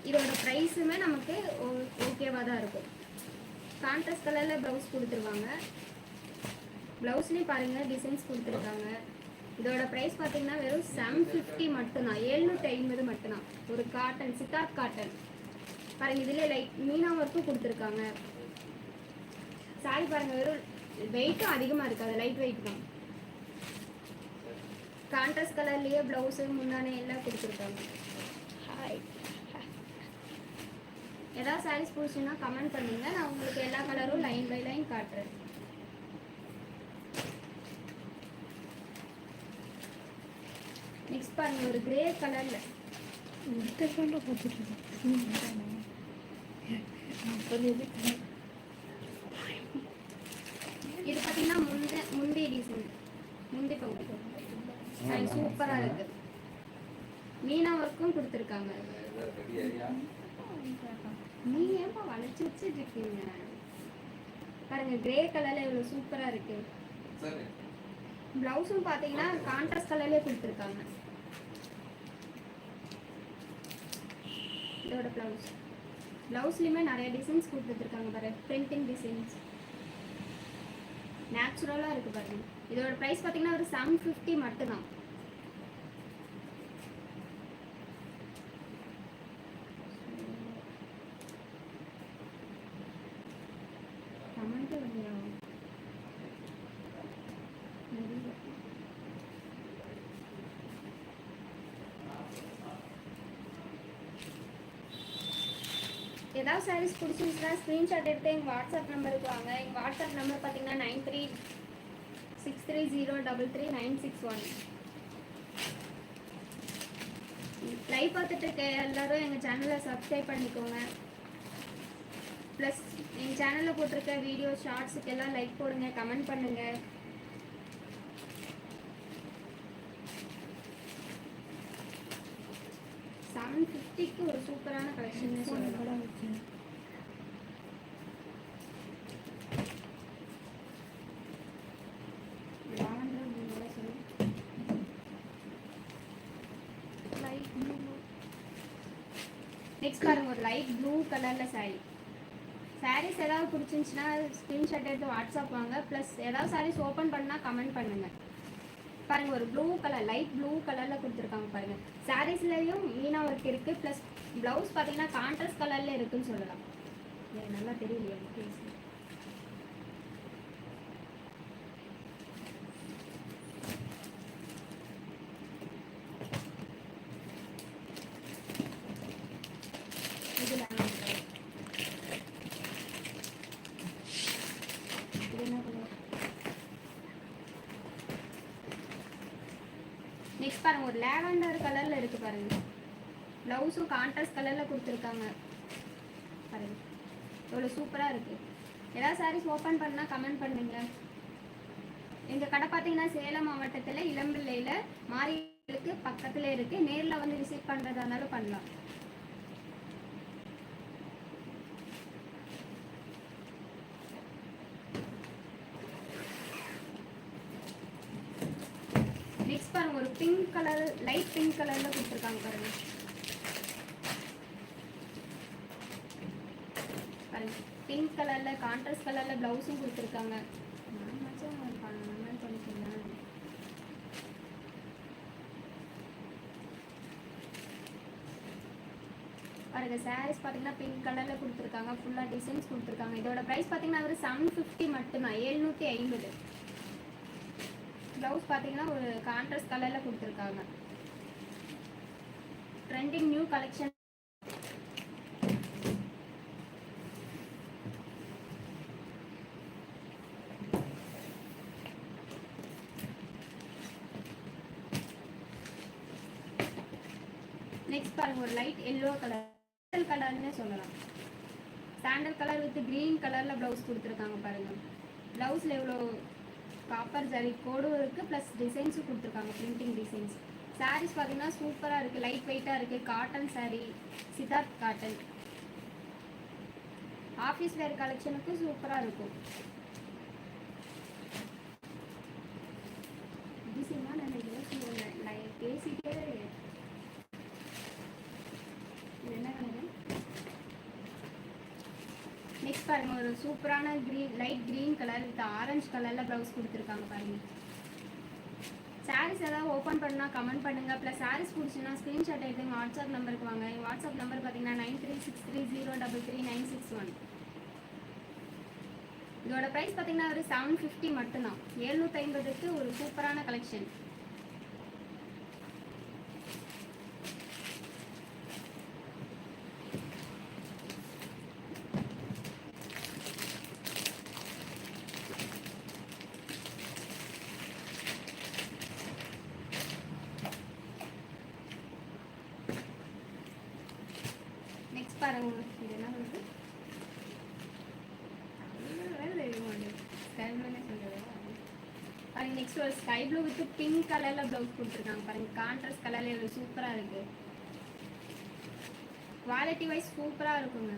இதோட ப்ரைஸுமே நமக்கு ஓகேவாக தான் இருக்கும். கான்ட்ராஸ்ட் கலரில் ப்ளவுஸ் கொடுத்துருவாங்க. ப்ளவுஸ்லேயும் பாருங்கள் டிசைன்ஸ் கொடுத்துருக்காங்க. இதோட ப்ரைஸ் பார்த்தீங்கன்னா வெறும் 750 மட்டும்தான். 750 மட்டும்தான். ஒரு காட்டன் சித்தார்த் காட்டன் பாருங்கள். இதில் லைட் மீனா ஒர்க்கும் கொடுத்துருக்காங்க. சாரி பாருங்கள் வெறும் வெயிட்டும் அதிகமாக இருக்காது. லைட் வெயிட் தான். கான்ட்ராஸ்ட் கலர்லேயே ப்ளவுஸு முன்னாடி எல்லாம் கொடுத்துருக்காங்க. ஹாய். ஏதாவது சாரீஸ் பிடிச்சுன்னா கமெண்ட் பண்ணுங்க. நான் உங்களுக்கு எல்லா கலரும் லைன் பை லைன் காட்டுறேன். நெக்ஸ்ட் பாருங்க ஒரு கிரே கலர்ல இது பார்த்தீங்கன்னா முந்தி டிசைன் முந்தி பகுதி சூப்பராக இருக்கு. மீனா ஒர்க்கும் கொடுத்துருக்காங்க. நீ ஏன்பா வளைச்சு வச்சுட்டு இருக்கீங்க பாருங்க. கிரே கலர்ல இவ்வளவு சூப்பரா இருக்கு. பிளவுஸும் பாத்தீங்கன்னா கான்ட்ராஸ்ட் கலர்லயே கொடுத்துருக்காங்க. இதோட பிளவுஸ்லயுமே நிறைய டிசைன்ஸ் கொடுத்துருக்காங்க பாரு. பிரிண்டிங் டிசைன்ஸ் நேச்சுரலாக இருக்குது பாருங்க. இதோட ப்ரைஸ் பார்த்தீங்கன்னா ஒரு 750 மட்டும்தான். கமெண்ட்டு வந்துடும். ஏதாவது சாரீஸ் பிடிச்சிருந்துச்சுன்னா ஸ்க்ரீன்ஷாட் எடுத்து எங்கள் வாட்ஸ்அப் நம்பருக்கு வாங்க. எங்கள் வாட்ஸ்அப் நம்பர் பார்த்தீங்கன்னா 9363033961. லைவ் பார்த்துட்டு இருக்க எல்லாரும் எங்கள் சேனலை சப்ஸ்கிரைப் பண்ணிக்கோங்க. ப்ளஸ் எங்கள் சேனலில் போட்டிருக்க வீடியோ ஷார்ட்ஸுக்கு எல்லாம் லைக் போடுங்க, கமெண்ட் பண்ணுங்கள். $750க்கு ஒரு சூப்பரான கலெக்ஷன் சொல்லலாம். நெக்ஸ்ட் பாருங்க, ஒரு லைட் ப்ளூ கலரில் சாரீஸ் ஏதாவது பிடிச்சிருந்துச்சுன்னா ஸ்க்ரீன்ஷாட் எடுத்து வாட்ஸ்அப் வாங்க. ப்ளஸ் ஏதாவது சாரீஸ் ஓப்பன் பண்ணால் கமெண்ட் பண்ணுங்கள். பாருங்க, ஒரு ப்ளூ கலர் லைட் ப்ளூ கலரில் கொடுத்துருக்காங்க பாருங்க. சாரீஸ்லேயும் மீனா ஒர்க் இருக்குது. ப்ளஸ் ப்ளவுஸ் பார்த்தீங்கன்னா கான்ட்ராஸ்ட் கலரில் இருக்குன்னு சொல்லலாம். எனக்கு நல்லா தெரியலையா பேசு. நெக்ஸ்ட் பாருங்க, ஒரு லேவண்டர் கலர்ல இருக்கு பாருங்க. ப்ளவுஸும் கான்ட்ராஸ்ட் கலர்ல கொடுத்துருக்காங்க பாருங்க. எவ்வளோ சூப்பராக இருக்கு. ஏதாவது சாரீஸ் ஓப்பன் பண்ணா கமெண்ட் பண்ணுங்க. எங்கள் கடை பார்த்தீங்கன்னா சேலம் மாவட்டத்தில் இளம்பிள்ளையில் மாரியலுக்கு பக்கத்தில் இருக்கு. நேரில் வந்து விசிட் பண்ணுறதா இருந்தாலும் பண்ணலாம். நெக்ஸ்ட் பாருங்க, ஒரு பிங்க் கலர் லைட் பிங்க் கலர்ல கொடுத்துருக்காங்க பாருங்க. பாருங்க, பிங்க் கலர்ல கான்ட்ராஸ்ட் கலர்ல பிளவுஸும் கொடுத்துருக்காங்க. பாருங்க, சாரீஸ் பார்த்தீங்கன்னா பிங்க் கலர்ல கொடுத்துருக்காங்க. ஃபுல்லாக டிசைன்ஸ் கொடுத்துருக்காங்க. இதோட ப்ரைஸ் பார்த்தீங்கன்னா ஒரு 750 மட்டும்தான், 750. ப்ளவுஸ் பார்த்தீங்கன்னா ஒரு கான்ட்ராஸ்ட் கலரில் கொடுத்துருக்காங்க. Trending new collection. நெக்ஸ்ட் பாருங்க, ஒரு லைட் எல்லோ கலர்னே சொல்லலாம். சாண்டல் கலர் வித் கிரீன் கலரில் ப்ளவுஸ் கொடுத்துருக்காங்க பாருங்க. ப்ளவுஸில் எவ்வளோ காப்பர் ஜரி கோடும் இருக்குது. ப்ளஸ் டிசைன்ஸும் கொடுத்துருக்காங்க, பிரிண்டிங் டிசைன்ஸ். சாரீஸ் பார்த்தீங்கன்னா சூப்பராக இருக்குது, லைட் வெயிட்டாக இருக்குது. Cotton sari, Siddharth cotton. Office wear கலெக்ஷனுக்கும் சூப்பராக இருக்கும். நான் பேசிட்டே என்ன பண்ணுறேன். நெக்ஸ்ட் பாருங்க, ஒரு சூப்பரான light green colour with orange கலர்ல ப்ளவுஸ் கொடுத்துருக்காங்க பாருங்க. சாரீஸ் ஏதாவது ஓப்பன் பண்ணால் கமெண்ட் பண்ணுங்க. ப்ளஸ் சாரீஸ் பிடிச்சுன்னா ஸ்க்ரீன்ஷாட் எடுத்து எங்கள் வாட்ஸ்அப் நம்பருக்கு வாங்க. எங்கள் வாட்ஸ்அப் நம்பர் பார்த்தீங்கன்னா 9363033961. இதோட ப்ரைஸ் பார்த்தீங்கன்னா ஒரு 750 மட்டும்தான், 750க்கு ஒரு சூப்பரான கலெக்ஷன். நெக்ஸ்ட் பாருங்க, இது என்ன வருது, பாருங்க. நெக்ஸ்ட் ஒரு ஸ்கை ப்ளூ வித் பிங்க் கலர்ல ப்ளவுஸ் கொடுத்துருக்காங்க பாருங்க. கான்ட்ராஸ்ட் கலர்ல எவ்வளோ சூப்பரா இருக்கு. குவாலிட்டி வைஸ் சூப்பரா இருக்குங்க.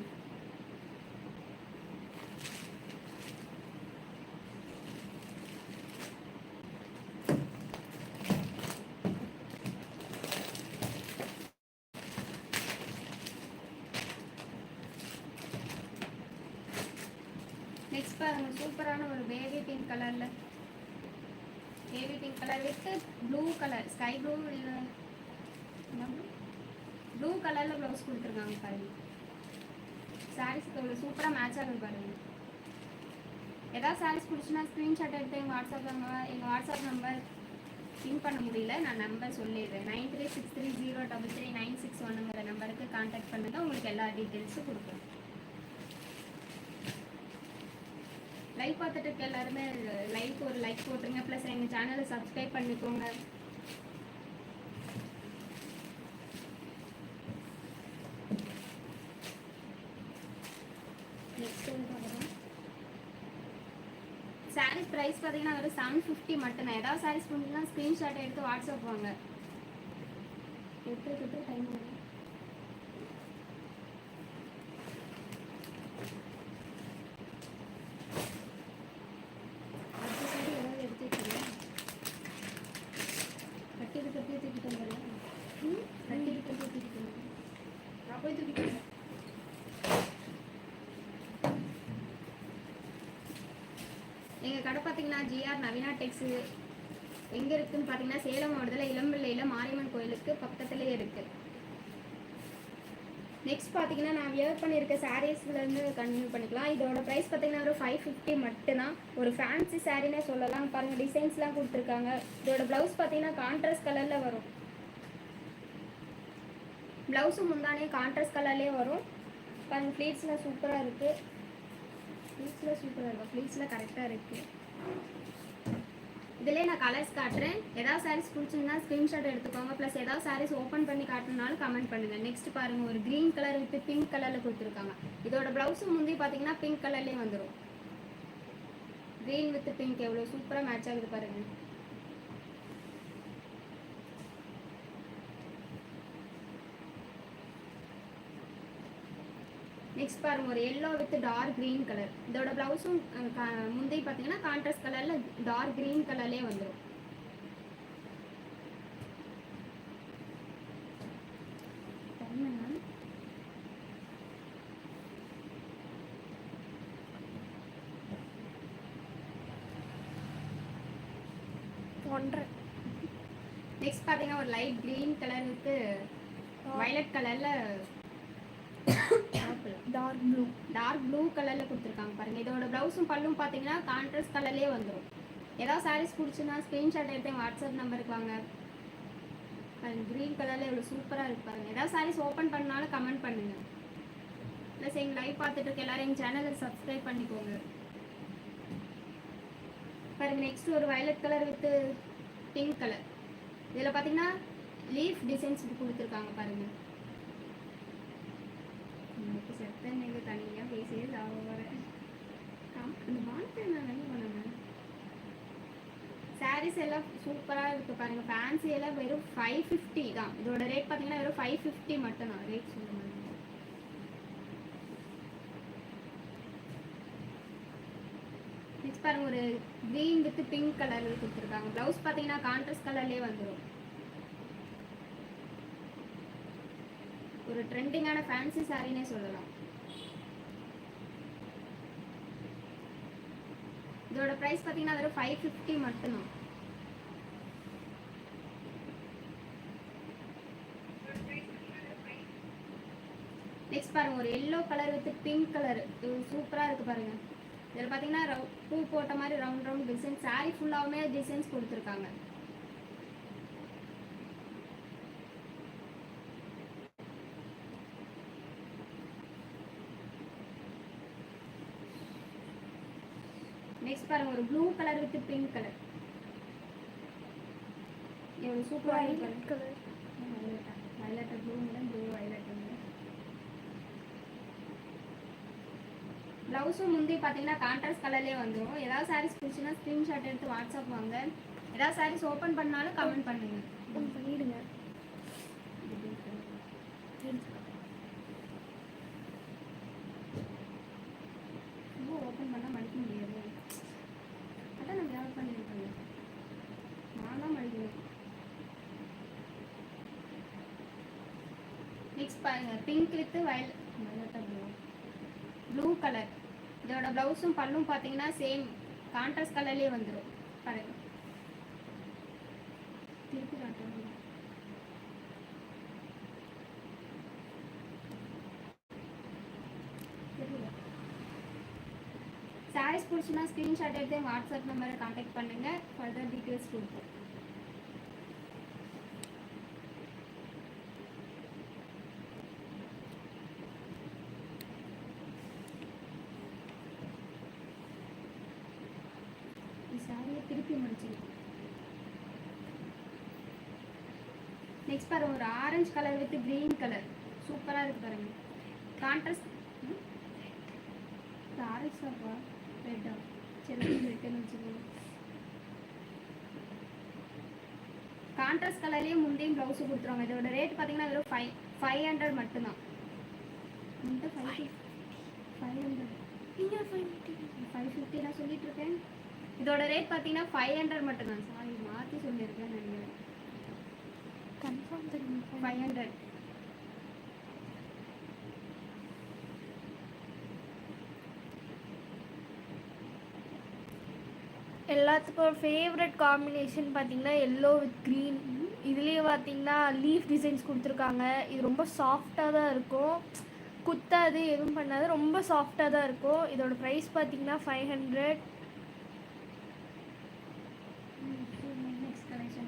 நெக்ஸ்ட் பாருங்க சூப்பரான ஒரு பேபி பிங்க் கலர்ல, baby pink colour with blue colour, sky blue இல்லை ப்ளூ கலர்ல ப்ளவுஸ் கொடுத்துருக்காங்க பாருங்க. சாரீஸ்க்கு எவ்வளோ சூப்பராக மேட்ச் ஆகுது பாருங்க. ஏதாவது சாரீஸ் பிடிச்சுன்னா ஸ்க்ரீன்ஷாட் எடுத்து எங்கள் வாட்ஸ்அப் நம்பர் பின் பண்ண முடியல, நான் நம்பர் சொல்லிடுறேன். 9363033961 நம்பருக்கு கான்டாக்ட் பண்ணுங்கள், உங்களுக்கு எல்லா டீட்டெயில்ஸும் கொடுக்குறேன். லைக் பார்த்துட்டு இருக்க எல்லாருமே ஒரு லைக் போட்டுருங்க, ப்ளஸ் எங்கள் சேனலை சப்ஸ்கிரைப் பண்ணிக்கோங்க. நெக்ஸ்ட் சாரீஸ் ப்ரைஸ் பார்த்தீங்கன்னா ஒரு 750 மட்டும்தான். ஏதாவது சாரீஸ் பண்ணிங்கன்னா ஸ்க்ரீன்ஷாட் எடுத்து வாட்ஸ்அப் வாங்க. எப்படி டைம் ஆகும். அடுத்த சாரி ஏதாவது எடுத்து வைக்கிறீங்க. கட்டிட்டு தூக்கிட்டு வந்துடலாம். கட்டிட்டு தூக்கிட்டு வந்துடலாம். நான் போய் தூக்கிட்டு வரேன். எங்கள் கடை பார்த்தீங்கன்னா ஜிஆர் நவீனா டெக்ஸ் எங்கே இருக்குதுன்னு பார்த்தீங்கன்னா சேலம் மாவட்டத்தில் இளம்பிள்ளையில் மாரியம்மன் கோயிலுக்கு பக்கத்துலேயே இருக்குது. நெக்ஸ்ட் பார்த்தீங்கன்னா நான் வியர் பண்ணியிருக்க சாரீஸ்லேருந்து கண்டினியூ பண்ணிக்கலாம். இதோட ப்ரைஸ் பார்த்தீங்கன்னா ஒரு 550 மட்டும்தான். ஒரு ஃபேன்சி சாரீனே சொல்லலாம். பாருங்கள் டிசைன்ஸ்லாம் கொடுத்துருக்காங்க. இதோட ப்ளவுஸ் பார்த்தீங்கன்னா கான்ட்ராஸ்ட் கலரில் வரும். ப்ளவுஸும் முந்தானே கான்ட்ராஸ்ட் கலர்லேயே வரும். பாருங்கள் ஃப்ளீட்ஸ்லாம் சூப்பராக இருக்குது. ஃப்ளீட்ஸில் கரெக்டாக இருக்குது. இதிலே நான் கலர்ஸ் காட்டுறேன். ஏதாவது சாரீஸ் பிடிச்சிருந்தா ஸ்க்ரீன்ஷாட் எடுத்துக்கோங்க, ப்ளஸ் ஏதாவது சாரீஸ் ஓப்பன் பண்ணி காட்டணுனாலும் கமெண்ட் பண்ணுங்கள். நெக்ஸ்ட் பாருங்கள் ஒரு க்ரீன் கலர் வித் பிங்க் கலரில் கொடுத்துருக்காங்க. இதோட ப்ளவுஸும் முந்தி பார்த்தீங்கன்னா பிங்க் கலர்லேயே வந்துடும். க்ரீன் வித் பிங்க் எவ்வளோ சூப்பராக மேட்ச் ஆகுது பாருங்கள். நெக்ஸ்ட் பாருங்க ஒரு yellow with dark green colour. இதோட ப்ளவுஸும் முந்தி பார்த்தீங்கன்னா கான்ட்ராஸ்ட் கலரில் டார்க் க்ரீன் கலர்லேயே வந்துடும். நெக்ஸ்ட் பார்த்தீங்கன்னா ஒரு light green colour with violet கலரில் டார்க் ப்ளூ கலரில் கொடுத்துருக்காங்க பாருங்கள். இதோட ப்ளவுஸும் பல்லும் பார்த்தீங்கன்னா கான்ட்ராஸ்ட் கலர்லேயே வந்துடும். ஏதாவது சாரீஸ் பிடிச்சுன்னா ஸ்க்ரீன்ஷாட் எடுத்து வாட்ஸ்அப் நம்பருக்கு வாங்க. க்ரீன் கலரில் எவ்வளோ சூப்பராக இருக்கு பாருங்கள். ஏதாவது சாரீஸ் ஓப்பன் பண்ணாலும் கமெண்ட் பண்ணுங்கள். ப்ளஸ் எங்கள் லைவ் பார்த்துட்டு இருக்க எல்லோரும் எங்கள் சேனலை சப்ஸ்கிரைப் பண்ணிக்கோங்க. பாருங்கள் நெக்ஸ்ட் ஒரு violet colour with pink colour. இதில் பார்த்தீங்கன்னா லீஃப் டிசைன்ஸ் கொடுத்துருக்காங்க பாருங்கள். எனக்கு செத்த நீங்கள் தனியாக பேசியே சாவ வரேன். இந்த பானத்தை நான் என்ன பண்ணுவேன். சாரீஸ் எல்லாம் சூப்பராக இருக்குது பாருங்கள். ஃபேன்சி எல்லாம் வெறும் 550 தான். இதோட ரேட் பார்த்தீங்கன்னா வெறும் 550 மட்டும் தான். ரேட் சொல்லுங்கள். நெக்ஸ்ட் பாருங்கள் ஒரு க்ரீன் வித் பிங்க் கலரில் கொடுத்துருக்காங்க. ப்ளவுஸ் பார்த்தீங்கன்னா கான்ட்ராஸ்ட் கலர்லேயே வந்துடும். ஒரு ட்ரெண்டிங்கான ஃபேன்சி சாரினே சொல்லலாம். இதோட ப்ரைஸ் பார்த்தீங்கன்னா வெறும் 550 மட்டும்தான். நெக்ஸ்ட் பாருங்க ஒரு yellow colour with pink colour. இது சூப்பராக இருக்குது பாருங்க. இதில் பார்த்தீங்கன்னா பூ போட்ட மாதிரி ரவுண்ட் டிசைன். சாரி ஃபுல்லாகவுமே டிசைன்ஸ் கொடுத்துருக்காங்க. நெக்ஸ்ட் பாருங்க ஒரு blue colour with pink colour. எவ்வளோ சூப்பராக இருக்கு. Violet blue blue violet. ப்ளவுஸும் முந்தி பார்த்தீங்கன்னா கான்ட்ராஸ்ட் கலர்லேயே வந்துடும். ஏதாவது சாரீஸ் பிடிச்சுன்னா ஸ்க்ரீன்ஷாட் எடுத்து வாட்ஸ்அப் வாங்க. ஏதாவது சாரீஸ் ஓப்பன் பண்ணாலும் கமெண்ட் பண்ணுங்க. பண்ணிடுங்க. ஓப்பன் பண்ணால் மடிக்க முடியாது. அதான் நான் வேலை பண்ணியிருக்கேன். நான் தான் மடிக்கணும். நெக்ஸ்ட் பாருங்க pink with violet blue colour. இதோட ப்ளவுஸும் பல்லும் பார்த்தீங்கன்னா சேம் கான்ட்ராஸ்ட் கலர்லேயே வந்துடும். பாருங்க திருப்பி காட்டுறேன். சாரீஸ் பிடிச்சுன்னா ஸ்க்ரீன்ஷாட் எடுத்து எங்கள் வாட்ஸ்அப் நம்பரை கான்டாக்ட் பண்ணுங்கள், ஃபர்தர் டீட்டெயில்ஸ் கொடுப்போம். சாரியை திருப்பி முடிச்சிருக்கோம். நெக்ஸ்ட் பாருங்க, ஒரு orange colour with green colour சூப்பராக இருக்கு பாருங்க. கான்ட்ராஸ்ட் ஆரஞ்சு தான்ப்பா, ரெட்டா சரி ரெட்டுன்னு வச்சுக்கோங்க. கான்ட்ராஸ்ட் கலர்லேயே முந்தையும் ப்ளவுஸு கொடுத்துருவாங்க. இதோட ரேட் பார்த்தீங்கன்னா வெறும் 500 மட்டும்தான். இந்த 500 550 நான் சொல்லிட்டு இருக்கேன். இதோட ரேட் பார்த்தீங்கன்னா 500 மட்டும்தான். சாரி மாற்றி சொல்லியிருக்கேன் நினைக்கிறேன். கன்ஃபார்ம் தெரியும் 500. எல்லாத்துக்கும் ஃபேவரட் காம்பினேஷன் பார்த்தீங்கன்னா எல்லோ வித் க்ரீன். இதுலேயே பார்த்தீங்கன்னா லீஃப் டிசைன்ஸ் கொடுத்துருக்காங்க. இது ரொம்ப சாஃப்டாக தான் இருக்கும், குத்தாது எதுவும் பண்ணாது, ரொம்ப சாஃப்டாக தான் இருக்கும். இதோட ப்ரைஸ் பார்த்தீங்கன்னா 500. நெக்ஸ்ட் கலெக்ஷன்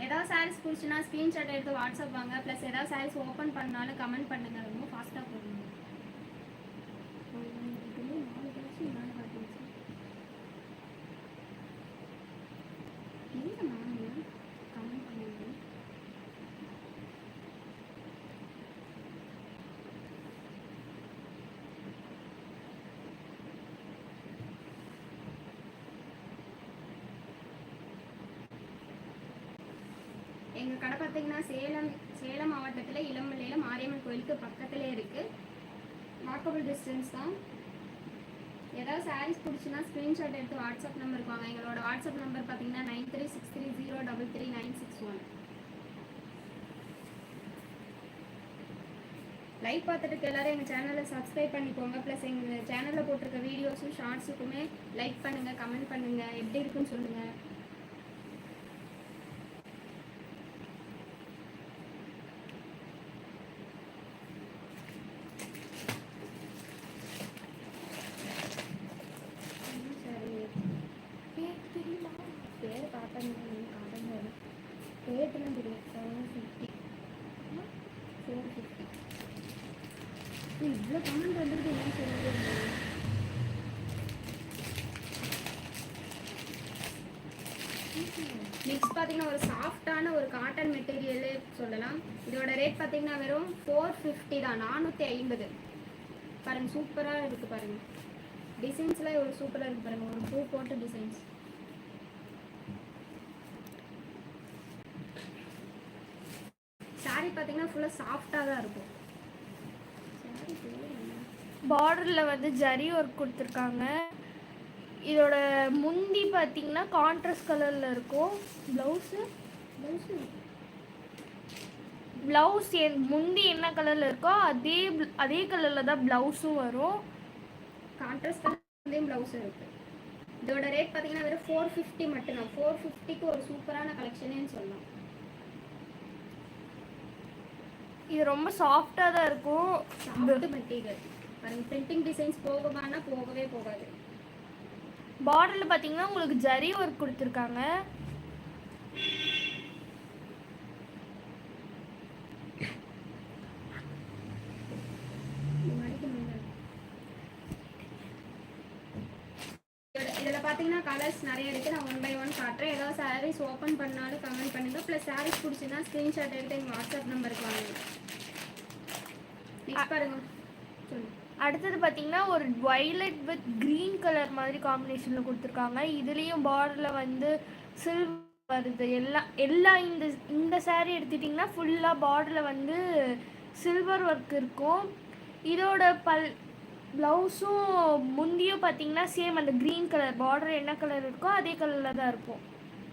ஏதாவது சாரீஸ் பிடிச்சுன்னா ஸ்க்ரீன்ஷாட் எடுத்து வாட்ஸ்அப் வாங்க. ப்ளஸ் ஏதாவது சாரீஸ் ஓப்பன் பண்ணாலும் கமெண்ட் பண்ணுங்க. ரொம்ப ஃபாஸ்ட்டாக போடுங்க. எங்கள் கடை பார்த்தீங்கன்னா சேலம் மாவட்டத்தில் இளம்பிள்ளையில் மாரியம்மன் கோயிலுக்கு பக்கத்துலேயே இருக்குது. வாக்கபிள் டிஸ்டன்ஸ் தான். ஏதாவது சாரீஸ் பிடிச்சுன்னா ஸ்க்ரீன்ஷாட் எடுத்து வாட்ஸ்அப் நம்பருக்கு வாங்க. எங்களோட வாட்ஸ்அப் நம்பர் பார்த்தீங்கன்னா 9363033961. லைக் பார்த்துட்டு எல்லாரும் எங்கள் சேனலை சப்ஸ்கிரைப் பண்ணிக்கோங்க. ப்ளஸ் எங்கள் சேனலில் போட்டிருக்க வீடியோஸும் ஷார்ட்ஸுக்குமே லைக் பண்ணுங்கள், கமெண்ட் பண்ணுங்கள், எப்படி இருக்குன்னு சொல்லுங்கள். பேர் பார்த்தேன் ரேட்டுலாம் தெரியும். 450 இவ்வளோ கமெண்ட் வந்துருக்கு. என்ன சொல்லுங்க. நெக்ஸ்ட் பார்த்தீங்கன்னா ஒரு சாஃப்டான ஒரு காட்டன் மெட்டீரியலே சொல்லலாம். இதோட ரேட் பார்த்தீங்கன்னா வெறும் 450 தான், 450. பாருங்கள் சூப்பராக இருக்குது பாருங்கள். டிசைன்ஸ்லாம் ஒரு சூப்பராக இருக்குது பாருங்கள். ஒரு பூ போட்ட டிசைன்ஸ். சாரி பார்த்தீங்கன்னா ஃபுல்லாக சாஃப்டாக தான் இருக்கும். பார்டரில் வந்து ஜரி ஒர்க் கொடுத்துருக்காங்க. இதோட முந்தி பார்த்தீங்கன்னா கான்ட்ராஸ்ட் கலரில் இருக்கும். ப்ளவுஸ் முந்தி என்ன கலரில் இருக்கோ அதே கலரில் தான் ப்ளவுஸும் வரும். கான்ட்ராஸ்ட் கலர்லேயும் ப்ளவுஸும் இருக்குது. இதோட ரேட் பார்த்தீங்கன்னா வெறும் 450 மட்டும்தான். 450க்கு ஒரு சூப்பரான கலெக்ஷனேன்னு சொல்லலாம். இது ரொம்ப சாஃப்டாக தான் இருக்கும். சாஃப்ட் மெட்டீரியல் பாருங்க. பிரிண்டிங் டிசைன்ஸ் போகமானா போகவே போகாது. பார்டரில் பார்த்தீங்கன்னா உங்களுக்கு ஜரி ஒர்க் கொடுத்துருக்காங்க. இதில் பார்த்தீங்கன்னா கலர்ஸ் நிறைய இருக்குது. நான் 1 by 1 காட்டுறேன். ஏதாவது சாரீஸ் ஓப்பன் பண்ணாலும் கமெண்ட் பண்ணுங்கள். ப்ளஸ் சாரீஸ் பிடிச்சின்னா ஸ்க்ரீன்ஷாட் எடுத்து எங்கள் வாட்ஸ்அப் நம்பருக்கு வாங்க. நெக்ஸ்ட் பாருங்க சொல்லுங்கள். அடுத்தது பார்த்தீங்கன்னா ஒரு வயலட் வித் க்ரீன் கலர் மாதிரி காம்பினேஷனில் கொடுத்துருக்காங்க. இதுலேயும் பார்டரில் வந்து சில்வர் வருது. எல்லாம் இந்த சாரீ எடுத்துட்டிங்கன்னா ஃபுல்லாக பார்டரில் வந்து சில்வர் ஒர்க் இருக்கும். இதோட ப்ளவுஸும் முந்தியும் பார்த்தீங்கன்னா சேம் அந்த க்ரீன் கலர் பார்டர் என்ன கலர் இருக்கோ அதே கலரில் தான் இருக்கும்.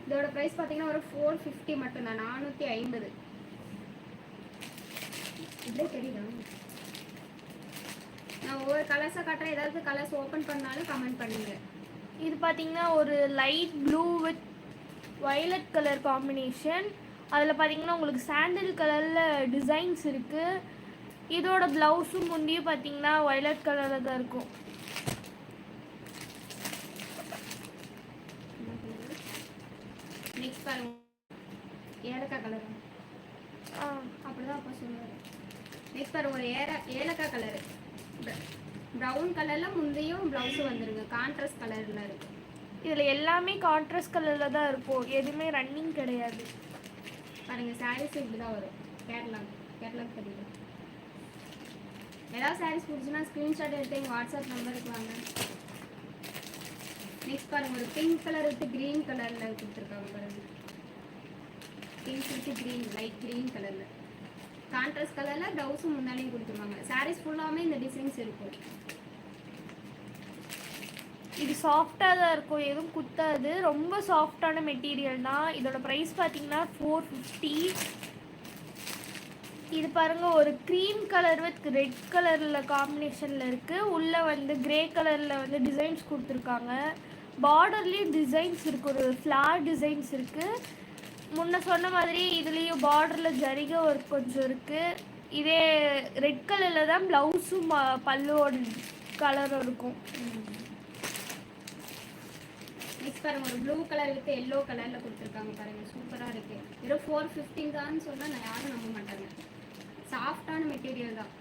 இதோட ப்ரைஸ் பார்த்தீங்கன்னா ஒரு 450 மட்டும்தான், 450. இப்படியே தெரியுதா? நான் ஒவ்வொரு கலர்ஸாக காட்டுறேன். ஏதாவது கலர்ஸ் ஓப்பன் பண்ணாலும் கமெண்ட் பண்ணுங்க. இது பார்த்தீங்கன்னா ஒரு light blue with violet colour combination. அதில் பார்த்தீங்கன்னா உங்களுக்கு சாண்டில் கலரில் டிசைன்ஸ் இருக்குது. இதோட ப்ளவுஸும் முந்தியும் பார்த்தீங்கன்னா வயலட் கலரில் தான் இருக்கும். நெக்ஸ்ட் பாருங்க, ஏலக்காய் கலர். அப்படிதான் அப்போ சொல்லுவார். நெக்ஸ்ட் பாருங்க, ஒரு ஏலக்காய் கலரு, ப்ரௌன் கலரில் முந்தையும் ப்ளவுஸும் வந்துருங்க. கான்ட்ராஸ்ட் கலரில் இருக்கு. இதில் எல்லாமே கான்ட்ராஸ்ட் கலரில் தான் இருக்கும், எதுவுமே ரன்னிங் கிடையாது. பாருங்கள், சாரீஸ் இப்படி தான் வரும். கேட்லாக் தெரியுது. ஏதாவது சாரீஸ் பிடிச்சுன்னா ஸ்க்ரீன்ஷாட் எடுத்து எங்கள் வாட்ஸ்அப் நம்பருக்கு வாங்க. நெக்ஸ்ட் பாருங்கள், ஒரு பிங்க் கலர் வித்து க்ரீன் கலரில் கொடுத்துருக்காங்க. பாருங்கள், pink with green, light green கலரில் கான்ட்ராஸ்ட் கலரில் ப்ளவுஸும் முன்னாடியும் கொடுத்துருவாங்க. சாரீஸ் ஃபுல்லாமே இந்த டிசைன்ஸ் இருக்கும். இது சாஃப்டாக தான் இருக்கும், எதுவும் குத்தாது. ரொம்ப சாஃப்டான மெட்டீரியல் தான். இதோட ப்ரைஸ் பார்த்தீங்கன்னா 450. இது பாருங்கள், ஒரு க்ரீம் கலர் வித் ரெட் கலரில் காம்பினேஷனில் இருக்குது. உள்ளே வந்து க்ரே கலரில் வந்து டிசைன்ஸ் கொடுத்துருக்காங்க. பார்டர்லேயும் டிசைன்ஸ் இருக்குது, ஒரு ஃப்ளார் டிசைன்ஸ் இருக்குது. முன்ன சொன்ன மாதிரி இதுலேயும் பார்டரில் ஜரிகை ஒர்க் கொஞ்சம் இருக்குது. இதே ரெட் கலரில் தான் ப்ளவுஸும் பல்லுவோட கலரும் இருக்கும். நெக்ஸ்ட் பாருங்கள், ஒரு ப்ளூ கலர் வித் எல்லோ கலரில் கொடுத்துருக்காங்க. பாருங்கள், சூப்பராக இருக்குது. வெறும் 450 தான் சொன்னால் நான் யாரும் நம்ப மாட்டாங்க. சாஃப்டான மெட்டீரியல் தான்.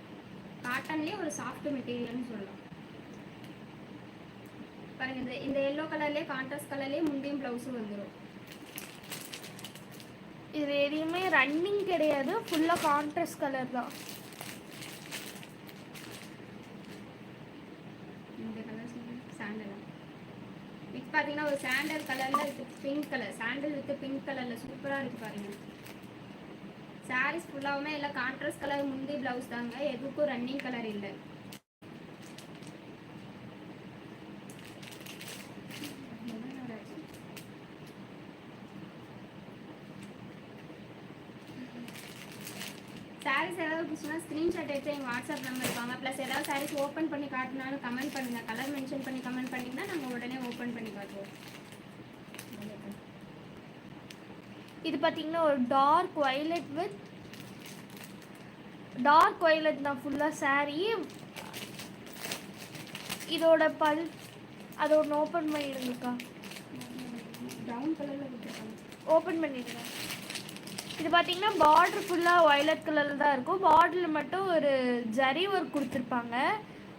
காட்டன்லேயே ஒரு சாஃப்ட் மெட்டீரியல்னு சொல்லலாம். பாருங்கள், இந்த எல்லோ கலர்லேயே கான்ட்ராஸ்ட் கலர்லேயே முந்தையும் ப்ளவுஸும் வந்துடும். இது எதுவுமே ரன்னிங் கிடையாது, ஃபுல்லாக கான்ட்ராஸ்ட் கலர் தான். இந்த கலர் சாண்டல். நெக்ஸ்ட் பார்த்தீங்கன்னா ஒரு சாண்டல் கலரில் with pink colour, sandal with pink கலரில் சூப்பராக இருக்குது. பாருங்கள், சாரீஸ் ஃபுல்லாகவுமே எல்லாம் கான்ட்ராஸ்ட் கலர் முந்தி ப்ளவுஸ் தாங்க, எதுக்கும் ரன்னிங் கலர் இல்லை. சாரீஸ் ஏதாவது பிடிச்சுன்னா ஸ்க்ரீன்ஷாட் எடுத்து எங்கள் வாட்ஸ்அப் நம்பர் இருப்பாங்க. ப்ளஸ் ஏதாவது சாரீஸ் ஓப்பன் பண்ணி காட்டினாலும் கமெண்ட் பண்ணுங்கள். கலர் மென்ஷன் பண்ணி கமெண்ட் பண்ணிங்கன்னா நாங்கள் உடனே ஓப்பன் பண்ணி காட்டுவோம். இது பார்த்தீங்கன்னா ஒரு டார்க் வயலட் தான் ஃபுல்லாக சாரீ. இதோட அதை ஒன்று ஓப்பன் பண்ணிடுங்கக்கா. ப்ரௌன் கலரில் கொடுத்துருக்காங்க, ஓப்பன் பண்ணிடுங்க. இது பார்த்தீங்கன்னா பார்டர் ஃபுல்லாக வயலட் கலரில் தான் இருக்கும். பார்டரில் மட்டும் ஒரு ஜரி ஒர்க் கொடுத்துருப்பாங்க.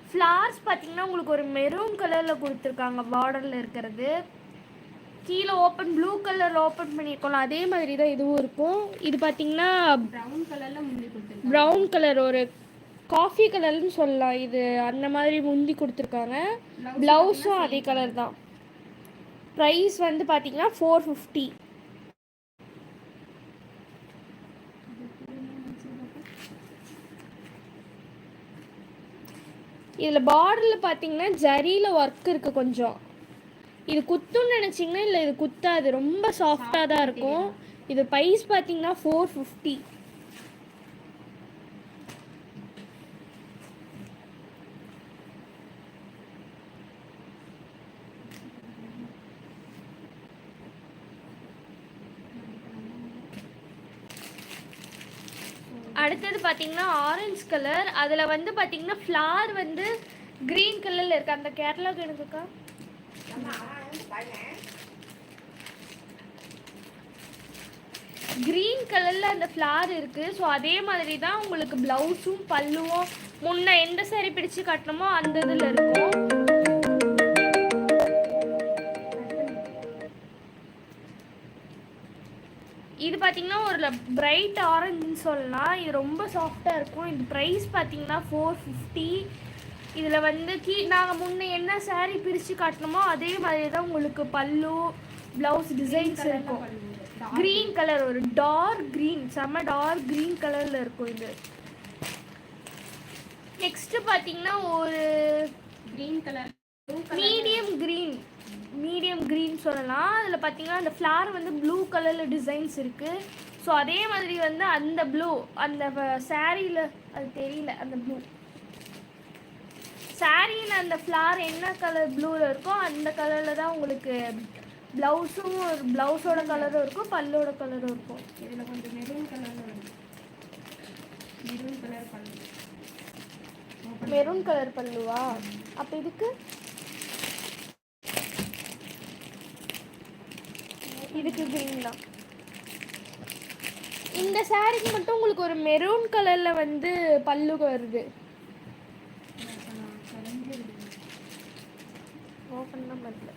ஃப்ளார்ஸ் பார்த்தீங்கன்னா உங்களுக்கு ஒரு மெரூன் கலரில் கொடுத்துருக்காங்க பார்டரில் இருக்கிறது. கீழே ப்ளூ கலரில் ஓப்பன் பண்ணியிருக்கோம், அதே மாதிரி தான் இதுவும் இருக்கும். இது பார்த்தீங்கன்னா ப்ரௌன் கலரில் முந்தி கொடுத்துருக்காங்க. ப்ரௌன் கலர், ஒரு காஃபி கலர்னு சொல்லலாம். இது அந்த மாதிரி முந்தி கொடுத்துருக்காங்க. ப்ளவுஸும் அதே கலர் தான். ப்ரைஸ் வந்து பார்த்தீங்கன்னா 450. இதில் பார்டரில் பார்த்தீங்கன்னா ஜரியில் ஒர்க் இருக்குது கொஞ்சம். இது குத்துன்னு நினச்சிங்கன்னா இல்லை, இது குத்தாது, ரொம்ப சாஃப்டாக தான் இருக்கும். இது ப்ரைஸ் பார்த்தீங்கன்னா 450. அடுத்தது பார்த்தீங்கன்னா ஆரஞ்சு கலர். அதில் வந்து பார்த்தீங்கன்னா ஃப்ளார் வந்து க்ரீன் கலரில் இருக்குது. அந்த கேட்டலாக் எடுத்துக்கா. க்ரீன் கலரில் அந்த ஃப்ளார் இருக்குது. ஸோ அதே மாதிரி தான் உங்களுக்கு ப்ளவுஸும் பல்லுவும் முன்ன எந்த சாரி பிடிச்சு கட்டணுமோ அந்த இதில் இருக்கும். இது பார்த்தீங்கன்னா ஒரு பிரைட் ஆரஞ்சுன்னு சொல்லலாம். இது ரொம்ப சாஃப்டாக இருக்கும். இது ப்ரைஸ் பார்த்தீங்கன்னா 450. இதில் வந்து நாங்கள் முன்னே என்ன சாரீ பிரித்து காட்டணுமோ அதே மாதிரி தான் உங்களுக்கு பல்லு ப்ளவுஸ் டிசைன்ஸ் இருக்கும். க்ரீன் கலர், ஒரு டார்க் க்ரீன், செம்ம டார்க் க்ரீன் கலரில் இருக்கும் இது. நெக்ஸ்ட்டு பார்த்தீங்கன்னா ஒரு க்ரீன் கலர், மீடியம் க்ரீன் சொல்லலாம். அதில் பார்த்தீங்கன்னா அந்த ஃப்ளார் வந்து ப்ளூ கலரில் டிசைன்ஸ் இருக்குது. ஸோ அதே மாதிரி வந்து அந்த ப்ளூ அந்த சாரியில் அது தெரியல, அந்த ப்ளூ சாரியில் அந்த ஃப்ளார் என்ன கலர் ப்ளூவில் இருக்கோ அந்த கலரில் தான் உங்களுக்கு ப்ளவுஸும் ப்ளவுஸோட கலரும் இருக்கும், பல்லோட கலரும் இருக்கும். இதில் கொஞ்சம் மெரூன் கலரில் வருது. மெரூன் கலர் பல்லு. மெரூன் கலர் பல்லுவா? அப்போ இதுக்கு க்ரீன் தான். இந்த சாரிக்கு மட்டும் உங்களுக்கு ஒரு மெரூன் கலரில் வந்து பல்லு வருது. ஓப்பன் தான் பண்ணல.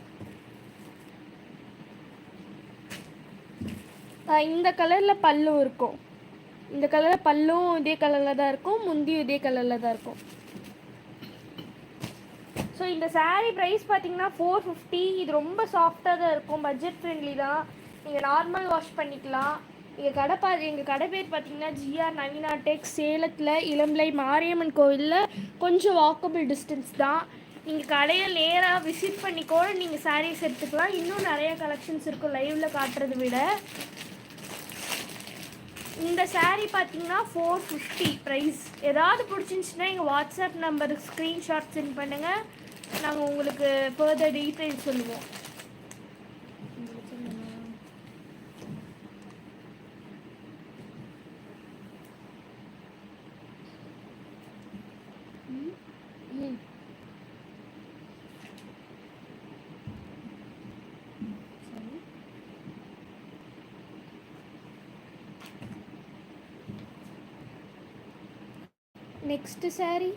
இந்த கலரில் பல்லு இருக்கும். இந்த கலரில் பல்லும் இதே கலரில் தான் இருக்கும், முந்தியும் இதே கலரில் தான் இருக்கும். ஸோ இந்த சாரீ ப்ரைஸ் பார்த்தீங்கன்னா 450. இது ரொம்ப சாஃப்டாக தான் இருக்கும், பட்ஜெட் ஃப்ரெண்ட்லி தான். நீங்கள் நார்மல் வாஷ் பண்ணிக்கலாம். எங்கள் கடை பேர் பார்த்தீங்கன்னா ஜிஆர் நவீனா டெக்ஸ், சேலத்தில் இளம்பிள்ளை மாரியம்மன் கோவிலில் கொஞ்சம் வாக்கபிள் டிஸ்டன்ஸ் தான். நீங்கள் கடையை நேராக விசிட் பண்ணிக்கோட நீங்கள் சாரீஸ் எடுத்துக்கலாம். இன்னும் நிறைய கலெக்ஷன்ஸ் இருக்கும் லைவில் காட்டுறதை விட. இந்த சாரீ பார்த்தீங்கன்னா 450 ப்ரைஸ். ஏதாவது பிடிச்சிருந்துச்சுன்னா எங்கள் வாட்ஸ்அப் நம்பருக்கு ஸ்க்ரீன்ஷாட் சென்ட் பண்ணுங்கள், நாங்கள் உங்களுக்கு ஃபர்தர் டீட்டெயில்ஸ் சொல்லுவோம். Next sari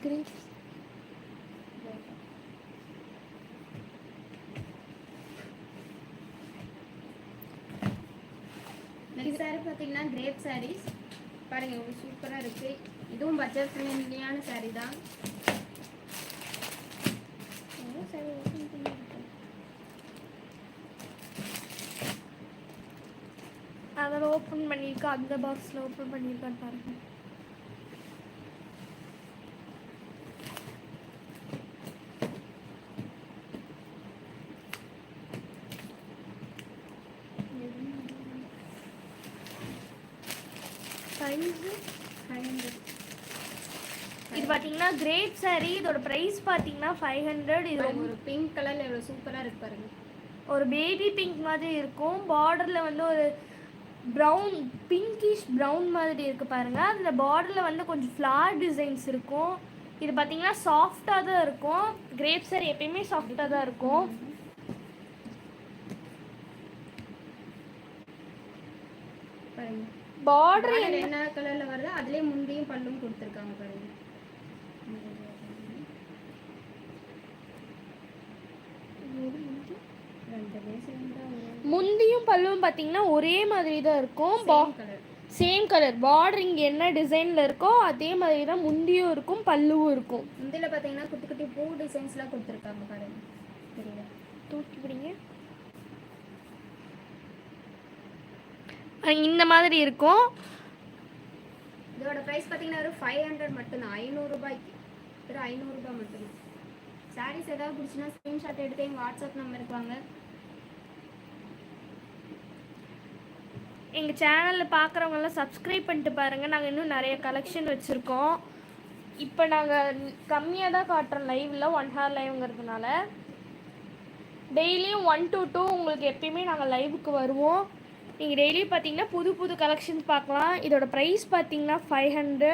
grapes. Next sari பார்த்தீங்கன்னா கிரேப் சாரீஸ் பாருங்க, எவ்வளோ சூப்பராக இருக்குது. இதுவும் பட்ஜெட் ஃப்ரெண்ட்லியான சாரீ தான். அதில் ஓப்பன் பண்ணியிருக்கா, அந்த பாக்ஸில் ஓப்பன் பண்ணியிருக்கான்னு பாருங்கள். இது பார்த்தீங்கன்னா கிரேப் சாரீ. இதோட ப்ரைஸ் பார்த்தீங்கன்னா 500. இது ஒரு பிங்க் கலரில் எவ்வளோ சூப்பராக இருக்கு பாருங்க. ஒரு பேபி பிங்க் மாதிரி இருக்கும், பார்டரில் வந்து ஒரு ப்ரௌன் பிங்கிஷ் ப்ரௌன் மாதிரி இருக்குது பாருங்கள். அதில் பார்டரில் வந்து கொஞ்சம் ஃப்ளார் டிசைன்ஸ் இருக்கும். இது பார்த்தீங்கன்னா சாஃப்டாக தான் இருக்கும். கிரேப் சாரீ எப்பயுமே சாஃப்டாக தான் இருக்கும். பாருங்க பார்டர் என்ன கலர்ல வருது, அதுலயே முந்தியும் பல்லும் கொடுத்துருக்காங்க பாருங்க. முந்தியும் பல்லும் பார்த்தீங்கன்னா ஒரே மாதிரி தான் இருக்கும், சேம் கலர். பார்டர் இங்கே என்ன டிசைனில் இருக்கோ அதே மாதிரி தான் முந்தியும் இருக்கும், பல்லுவும் இருக்கும். முந்தியில் பார்த்தீங்கன்னா குட்டி குட்டி பூ டிசைன்ஸ்லாம் கொடுத்துருக்காங்க பாருங்க. தெரியல, தூக்கி பிடிங்க. இந்த மாதிரி இருக்கும். இதோட ப்ரைஸ் பார்த்தீங்கன்னா ஒரு 500 மட்டும்தான், 500 ரூபாய்க்கு. ஒரு 500 ரூபாய் மட்டும்தான். சாரீஸ் ஏதாவது பிடிச்சுன்னா ஸ்க்ரீன்ஷாட் எடுத்து எங்கள் வாட்ஸ்அப் நம்பருக்கு வாங்க. எங்கள் சேனலில் பார்க்குறவங்கெல்லாம் சப்ஸ்கிரைப் பண்ணிட்டு பாருங்கள், நாங்கள் இன்னும் நிறைய கலெக்ஷன் வச்சுருக்கோம். இப்போ நாங்கள் கம்மியாக தான் காட்டுறோம் லைவில், 1 hour லைவ்ங்கிறதுனால. டெய்லியும் 1 to 2 உங்களுக்கு எப்பயுமே நாங்கள் லைவுக்கு வருவோம். நீங்கள் டெய்லி பார்த்தீங்கன்னா புது புது கலெக்ஷன்ஸ் பார்க்கலாம். இதோட ப்ரைஸ் பார்த்தீங்கன்னா 500.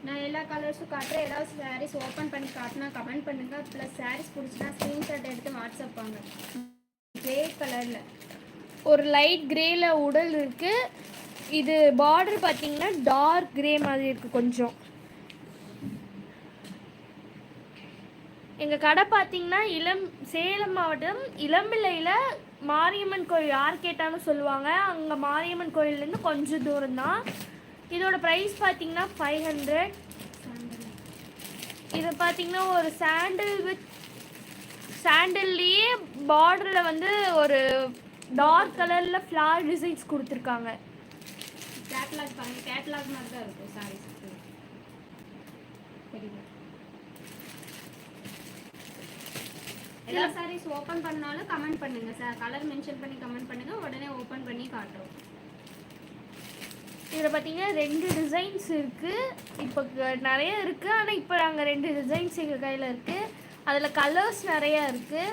நான் எல்லா கலர்ஸும் காட்டுறேன். ஏதாவது சாரீஸ் ஓப்பன் பண்ணி காட்டினா கமெண்ட் பண்ணுங்கள். ப்ளஸ் சாரீஸ் பிடிச்சினா ஸ்க்ரீன்ஷாட் எடுத்து வாட்ஸ்அப் வாங்க. கிரே கலரில் ஒரு லைட் கிரேல உடல் இருக்குது. இது பார்டர் பார்த்தீங்கன்னா டார்க் கிரே மாதிரி இருக்குது கொஞ்சம். எங்கள் கடை பார்த்தீங்கன்னா சேலம் மாவட்டம் இளம்பிள்ளையில் மாரியம்மன் கோயில் யார் கேட்டாலும் சொல்லுவாங்க. அங்கே மாரியம்மன் கோயிலேருந்து கொஞ்சம் தூரம் தான். இதோட ப்ரைஸ் பார்த்தீங்கன்னா 500. இது பார்த்தீங்கன்னா ஒரு சாண்டல்லையே பார்டரில் வந்து ஒரு டார்க் கலரில் ஃப்ளார் டிசைன்ஸ் கொடுத்துருக்காங்க. கேட்லாக் பாருங்க, கேட்லாக் மாதிரி தான் இருக்கும் சாரீஸ். தெரியுது, எல்லா சாரீஸ் ஓப்பன் பண்ணாலும் கமெண்ட் பண்ணுங்க சார், கலர் மென்ஷன் பண்ணி கமெண்ட் பண்ணுங்க, உடனே ஓப்பன் பண்ணி காட்டுறோம். இதில் பார்த்தீங்கன்னா 2 டிசைன்ஸ் இருக்குது. இப்போ நிறைய இருக்குது, ஆனால் இப்போ நாங்கள் 2 டிசைன்ஸ் எங்கள் கையில் இருக்குது. அதில் கலர்ஸ் நிறையா இருக்குது.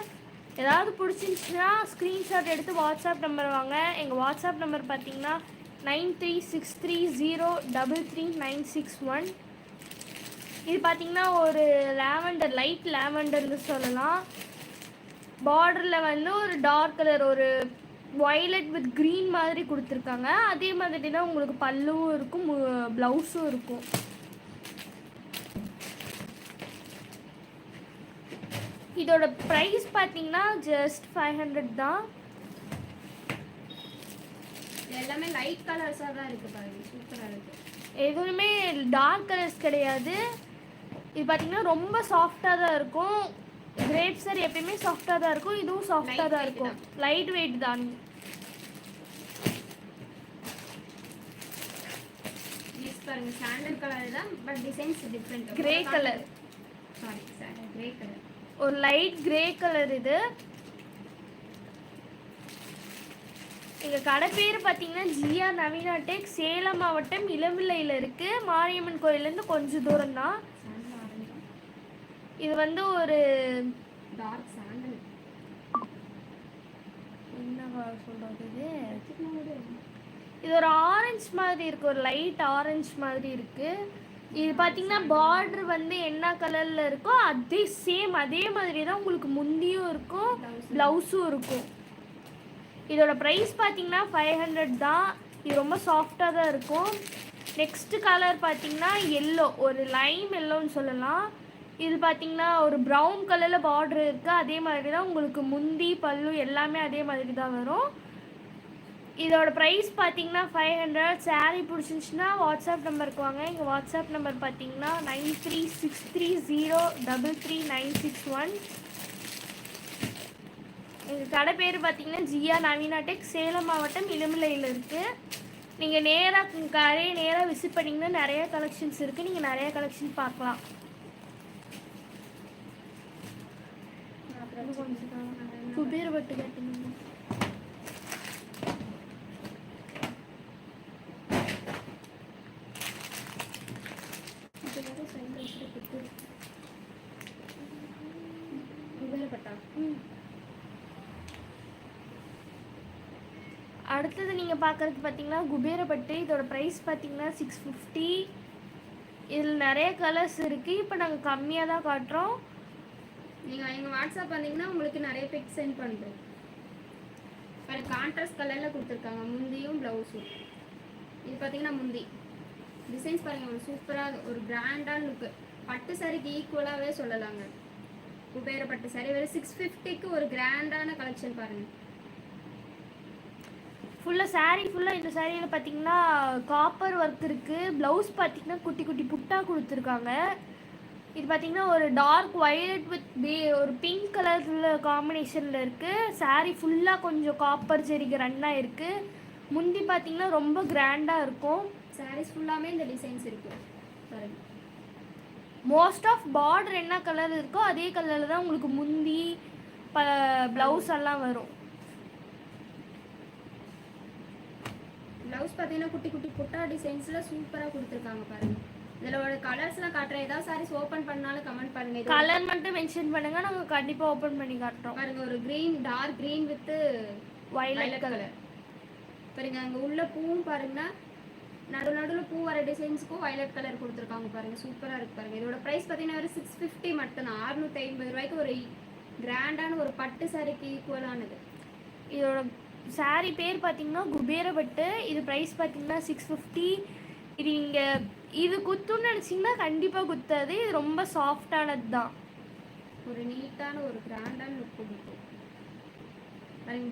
ஏதாவது பிடிச்சிருந்துச்சுன்னா ஸ்க்ரீன்ஷாட் எடுத்து வாட்ஸ்அப் நம்பர் வாங்க. எங்கள் வாட்ஸ்அப் நம்பர் பார்த்தீங்கன்னா 9363033961. இது பார்த்தீங்கன்னா ஒரு லேவண்டர், லைட் லேவண்டர்னு சொல்லலாம். பார்டரில் வந்து ஒரு டார்க் கலர், ஒரு வயலட் வித் க்ரீன் மாதிரி கொடுத்துருக்காங்க. அதே மாதிரி தான் உங்களுக்கு பல்லுவும் இருக்கும், ப்ளவுஸும் இருக்கும். இதோட ப்ரைஸ் பார்த்தீங்கன்னா ஜஸ்ட் 500 தான். எல்லாமே லைட் கலர்ஸாக தான் இருக்குது பாருங்க, சூப்பராக இருக்குது. எதுவுமே டார்க் கலர்ஸ் கிடையாது. இது பார்த்தீங்கன்னா ரொம்ப சாஃப்டாக தான் இருக்கும். கிரேப் சாரி எப்பயுமே சாஃப்டாக தான் இருக்கும், இதுவும் சாஃப்டாக தான் இருக்கும். லைட் வெயிட் தான். பாருங்க சாண்டல் கலர் தான், but designs different. Grey colour, sorry sandal grey colour, ஒரு லைட் கிரே கலர். இது எங்கள் கடை பேர் பார்த்தீங்கன்னா ஜிஆர் நவீனா டெக், சேலம் மாவட்டம் இளம்பிள்ளையில் இருக்குது. மாரியம்மன் கோயிலேருந்து கொஞ்சம் தூரம் தான். இது வந்து ஒரு டார்க் சாண்டல், என்ன சொல்கிறது, இது ஒரு ஆரஞ்சு மாதிரி இருக்குது, ஒரு லைட் ஆரஞ்சு மாதிரி இருக்குது. இது பார்த்தீங்கன்னா பார்டர் வந்து என்ன கலரில் இருக்கோ அதே சேம் அதே மாதிரி தான் உங்களுக்கு முந்தியும் இருக்கும், ப்ளவுஸும் இருக்கும். இதோட ப்ரைஸ் பார்த்தீங்கன்னா 500 தான். இது ரொம்ப சாஃப்டாக தான் இருக்கும். நெக்ஸ்ட்டு கலர் பார்த்தீங்கன்னா எல்லோ, ஒரு லைம் எல்லோன்னு சொல்லலாம். இது பார்த்தீங்கன்னா ஒரு ப்ரௌன் கலரில் பார்டர் இருக்குது. அதே மாதிரி தான் உங்களுக்கு முந்தி பல்லு எல்லாமே அதே மாதிரி தான் வரும். இதோட ப்ரைஸ் பார்த்தீங்கன்னா 500. சாரீ பிடிச்சிருந்துச்சுன்னா வாட்ஸ்அப் நம்பருக்கு வாங்க. எங்கள் வாட்ஸ்அப் நம்பர் பார்த்தீங்கன்னா 9363033961. எங்கள் கடை பேர் பார்த்தீங்கன்னா ஜிஆர் நவீனா டெக், சேலம் மாவட்டம் இளம்பிள்ளையில் இருக்குது. நீங்கள் நேராக விசிட் பண்ணிங்கன்னா நிறைய கலெக்ஷன்ஸ் இருக்குது, நீங்கள் நிறைய கலெக்ஷன் பார்க்கலாம். குபேர பட்டு கேட்டீங்க. அடுத்தது நீங்கள் பார்க்குறது பார்த்தீங்கன்னா குபேரப்பட்டு. இதோட ப்ரைஸ் பார்த்தீங்கன்னா 650. இதில் நிறைய கலர்ஸ் இருக்குது. இப்போ நாங்கள் கம்மியாக தான் காட்டுறோம். நீங்கள் எங்கள் வாட்ஸ்அப் வந்தீங்கன்னா உங்களுக்கு நிறைய பிக் சென்ட் பண்ணுறோம். அது கான்ட்ராஸ்ட் கலரில் கொடுத்துருக்காங்க, முந்தியும் ப்ளவுஸும். இது பார்த்தீங்கன்னா முந்தி டிசைன்ஸ் பாருங்கள், ஒரு சூப்பராக ஒரு கிராண்டான லுக்கு. பட்டு சாரிக்கு ஈக்குவலாகவே சொல்லலாங்க. குபேர பட்டு சாரி வெறும் 650க்கு ஒரு கிராண்டான கலெக்ஷன் பாருங்கள். ஃபுல்லாக சாரீ ஃபுல்லாக இந்த சாரியில் பார்த்தீங்கன்னா காப்பர் ஒர்க் இருக்குது. ப்ளவுஸ் பார்த்தீங்கன்னா குட்டி குட்டி புட்டாக கொடுத்துருக்காங்க. இது பார்த்தீங்கன்னா ஒரு டார்க் வயலட் வித் ஒரு பிங்க் கலரில் காம்பினேஷனில் இருக்குது. சாரீ ஃபுல்லாக கொஞ்சம் காப்பர் ஜெரிகை ரன்னாக இருக்குது. முந்தி பார்த்தீங்கன்னா ரொம்ப கிராண்டாக இருக்கும். சாரீஸ் ஃபுல்லாமே இந்த டிசைன்ஸ் இருக்குது பாருங்கள். மோஸ்ட் ஆஃப் பார்டர் என்ன கலர் இருக்கோ அதே கலரில் தான் உங்களுக்கு முந்தி ப்ளவுஸ் எல்லாம் வரும். ப்ளவுஸ் பார்த்தீங்கன்னா குட்டி குட்டி புட்டா டிசைன்ஸில் சூப்பராக கொடுத்துருக்காங்க பாருங்கள். இதில் ஒரு கலர்ஸ்லாம் காட்டுறேன். ஏதாவது சாரீஸ் ஓப்பன் பண்ணாலும் கமெண்ட் பண்ணுங்கள். கலர் மட்டும் மென்ஷன் பண்ணுங்கள், நாங்கள் கண்டிப்பாக ஓப்பன் பண்ணி காட்டுறோம். பாருங்கள், ஒரு green dark green with violet colour பாருங்கள். அங்கே உள்ள பூவும் பாருங்கன்னா நடுவில் பூ வர டிசைன்ஸுக்கும் வயலட் கலர் கொடுத்துருக்காங்க பாருங்கள். சூப்பராக இருக்குது பாருங்கள். இதோட ப்ரைஸ் பார்த்தீங்கன்னா ஒரு 650 மட்டும்தான். 650 ரூபாய்க்கு ஒரு கிராண்டான ஒரு பட்டு சாரிக்கு ஈக்குவலானது. இதோட சாரீ பேர் பார்த்தீங்கன்னா குபேரப்பட்டு. இது ப்ரைஸ் பார்த்தீங்கன்னா 650. இது நீங்கள் இது குத்துன்னு நினச்சிங்கன்னா கண்டிப்பாக குத்தாது. இது ரொம்ப சாஃப்டானது தான். ஒரு நீட்டான ஒரு கிராண்டான லுக் கொடுக்கும்.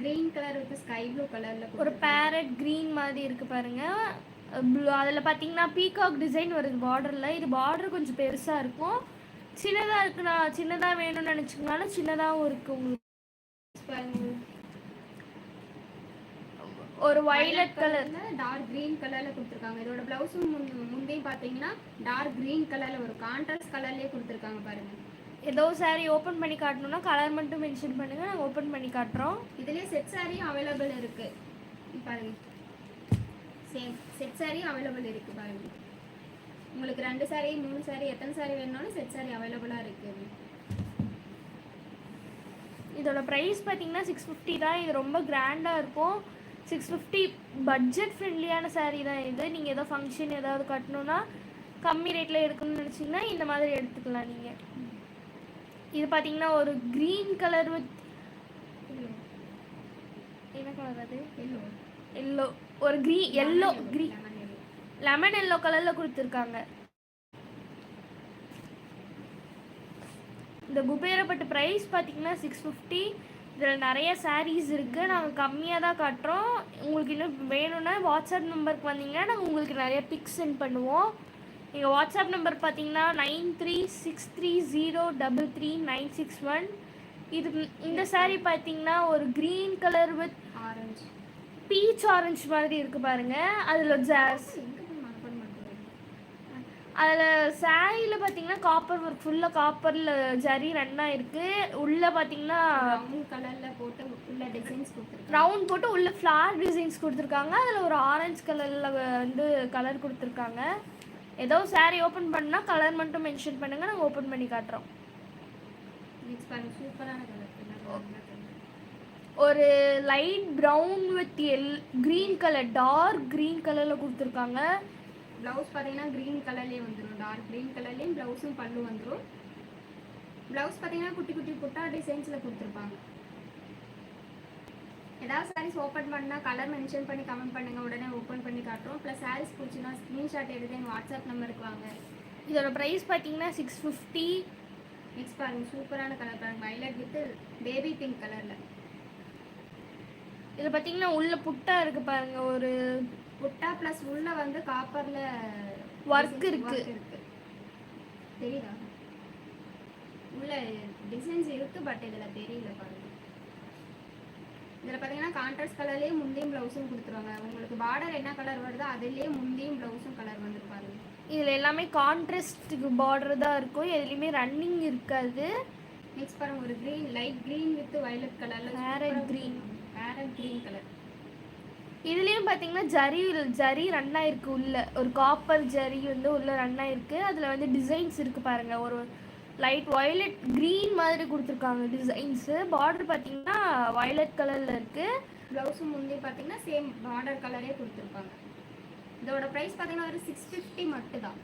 Green colour with sky blue கலரில் ஒரு பேரட் க்ரீன் மாதிரி இருக்குது பாருங்கள். அதில் பார்த்தீங்கன்னா பீகாக் டிசைன் வருது பார்டரில். இது பார்டர் கொஞ்சம் பெருசாக இருக்கும். சின்னதாக இருக்குண்ணா, சின்னதாக வேணும்னு நினச்சிங்கனாலும் சின்னதாகவும் இருக்குது உங்களுக்கு. ஒரு வயலட் கலர்ல டார்க் கிரீன் கலர்ல கொடுத்துருக்காங்க. இதோட பிளவுஸும் முந்தையும் பார்த்தீங்கன்னா டார்க் கிரீன் கலர்ல ஒரு கான்ட்ராஸ்ட் கலர்லயே கொடுத்துருக்காங்க பாருங்க. ஏதோ சாரீ ஓப்பன் பண்ணி காட்டணும்னா கலர் மட்டும் மென்ஷன் பண்ணுங்க, நாங்கள் ஓப்பன் பண்ணி காட்டுறோம். இதுலேயே செட் சாரியும் அவைலபிள் இருக்கு பாருங்க. சேம் செட் saree அவைலபிள் இருக்கு பாருங்க. உங்களுக்கு 2 saree 3 saree எத்தனை saree வேணும்னாலும் செட் saree அவைலபிளா இருக்கு. இதோட ப்ரைஸ் பார்த்தீங்கன்னா 650 தான். இது ரொம்ப கிராண்டாக இருக்கும். 650 பட்ஜெட் ஃப்ரெண்ட்லியான saree தான் இது. நீங்கள் ஏதோ ஃபங்க்ஷன் ஏதாவது கட்டணுன்னா கம்மி ரேட்டில் எடுக்கணும்னு நினச்சிங்கன்னா இந்த மாதிரி எடுத்துக்கலாம் நீங்கள். இது பார்த்தீங்கன்னா ஒரு க்ரீன் கலர் வித் என்ன கலர் அது எல்லோ ஒரு எல்லோ லெமன் எல்லோ கலரில் கொடுத்துருக்காங்க. இந்த குபேரப்பட்டு ப்ரைஸ் பார்த்தீங்கன்னா 650. இதில் நிறைய சாரீஸ் இருக்குது. நாங்கள் கம்மியாக தான் காட்டுறோம். உங்களுக்கு இன்னும் வேணும்னா வாட்ஸ்அப் நம்பருக்கு வந்தீங்கன்னா நாங்கள் உங்களுக்கு நிறைய பிக்ஸ் சென்ட் பண்ணுவோம். எங்கள் வாட்ஸ்அப் நம்பர் பார்த்தீங்கன்னா 9363033961. இது இந்த saree பார்த்தீங்கன்னா ஒரு green colour with orange peach orange மாதிரி இருக்குது பாருங்கள். அதில் அதில் சாரியில் பார்த்தீங்கன்னா காப்பர் ஒர்க் ஃபுல்லாக காப்பரில் ஜரி ரன்னாக இருக்குது. உள்ளே பார்த்தீங்கன்னா ரவுண்ட் கலரில் போட்டு உள்ள டிசைன்ஸ் கொடுத்துருக்காங்க. ரவுண்ட் போட்டு உள்ளே ஃப்ளார் டிசைன்ஸ் கொடுத்துருக்காங்க. அதில் ஒரு ஆரஞ்சு கலரில் வந்து கலர் கொடுத்துருக்காங்க. ஏதோ சாரீ ஓப்பன் பண்ணால் கலர் மட்டும் மென்ஷன் பண்ணுங்கள், நாங்கள் ஓப்பன் பண்ணி காட்டுறோம். சூப்பரான கலர். ஒரு light brown with green colour dark green கலரில் கொடுத்துருக்காங்க. ப்ளவுஸ் பார்த்தீங்கன்னா க்ரீன் கலர்லேயே வந்துடும். டார்க் க்ரீன் கலர்லேயும் ப்ளவுஸும் பல்லு வந்துடும். ப்ளவுஸ் பார்த்தீங்கன்னா குட்டி குட்டி புட்டா டிசைன்ஸில் கொடுத்துருப்பாங்க. ஏதாவது சாரீஸ் ஓப்பன் பண்ணால் கலர் மென்ஷன் பண்ணி கமெண்ட் பண்ணுங்கள், உடனே ஓப்பன் பண்ணி காட்டுறோம். ப்ளஸ் சாரீஸ் பிடிச்சின்னா ஸ்க்ரீன்ஷாட் எடுத்து எங்கள் வாட்ஸ்அப் நம்பருக்கு வாங்க. இதோட ப்ரைஸ் பார்த்தீங்கன்னா 650. நெக்ஸ்ட் பாருங்கள், சூப்பரான கலர் பாருங்கள், வயலட் வித் பேபி பிங்க் கலரில். இதில் பார்த்தீங்கன்னா உள்ள புட்டா இருக்குது பாருங்கள். ஒரு புட்டா ப்ளஸ் உள்ள வந்து காப்பரில் ஒர்க் இருக்கு. தெரியுதா? உள்ள டிசைன்ஸ் இருக்கு, பட் இதில் தெரியல பாருங்க. இதில் பார்த்தீங்கன்னா கான்ட்ராஸ்ட் கலர்லேயே முந்தியும் ப்ளவுஸும் கொடுத்துருவாங்க. உங்களுக்கு பார்டர் என்ன கலர் வருதோ அதுலேயே முந்தியும் ப்ளவுஸும் கலர் வந்துருப்பாரு. இதில் எல்லாமே கான்ட்ராஸ்ட்டுக்கு பார்டர் தான் இருக்கும், எதுலேயுமே ரன்னிங் இருக்காது. நெக்ஸ்ட் பாருங்க, ஒரு green light green with violet கலரில் பேரட் க்ரீன் கலர். இதுலேயும் பார்த்தீங்கன்னா ஜரி ரன் ஆயிருக்கு. உள்ள ஒரு காப்பர் ஜரி வந்து உள்ள ரன் ஆயிருக்கு. அதில் வந்து டிசைன்ஸ் இருக்குது பாருங்கள். ஒரு லைட் வயலட் க்ரீன் மாதிரி கொடுத்துருக்காங்க டிசைன்ஸு. பார்டர் பார்த்தீங்கன்னா வயலட் கலரில் இருக்குது. ப்ளவுஸும் முந்தி பார்த்தீங்கன்னா சேம் பார்டர் கலரே கொடுத்துருப்பாங்க. இதோட ப்ரைஸ் பார்த்தீங்கன்னா ஒரு 650 மட்டும்தான்.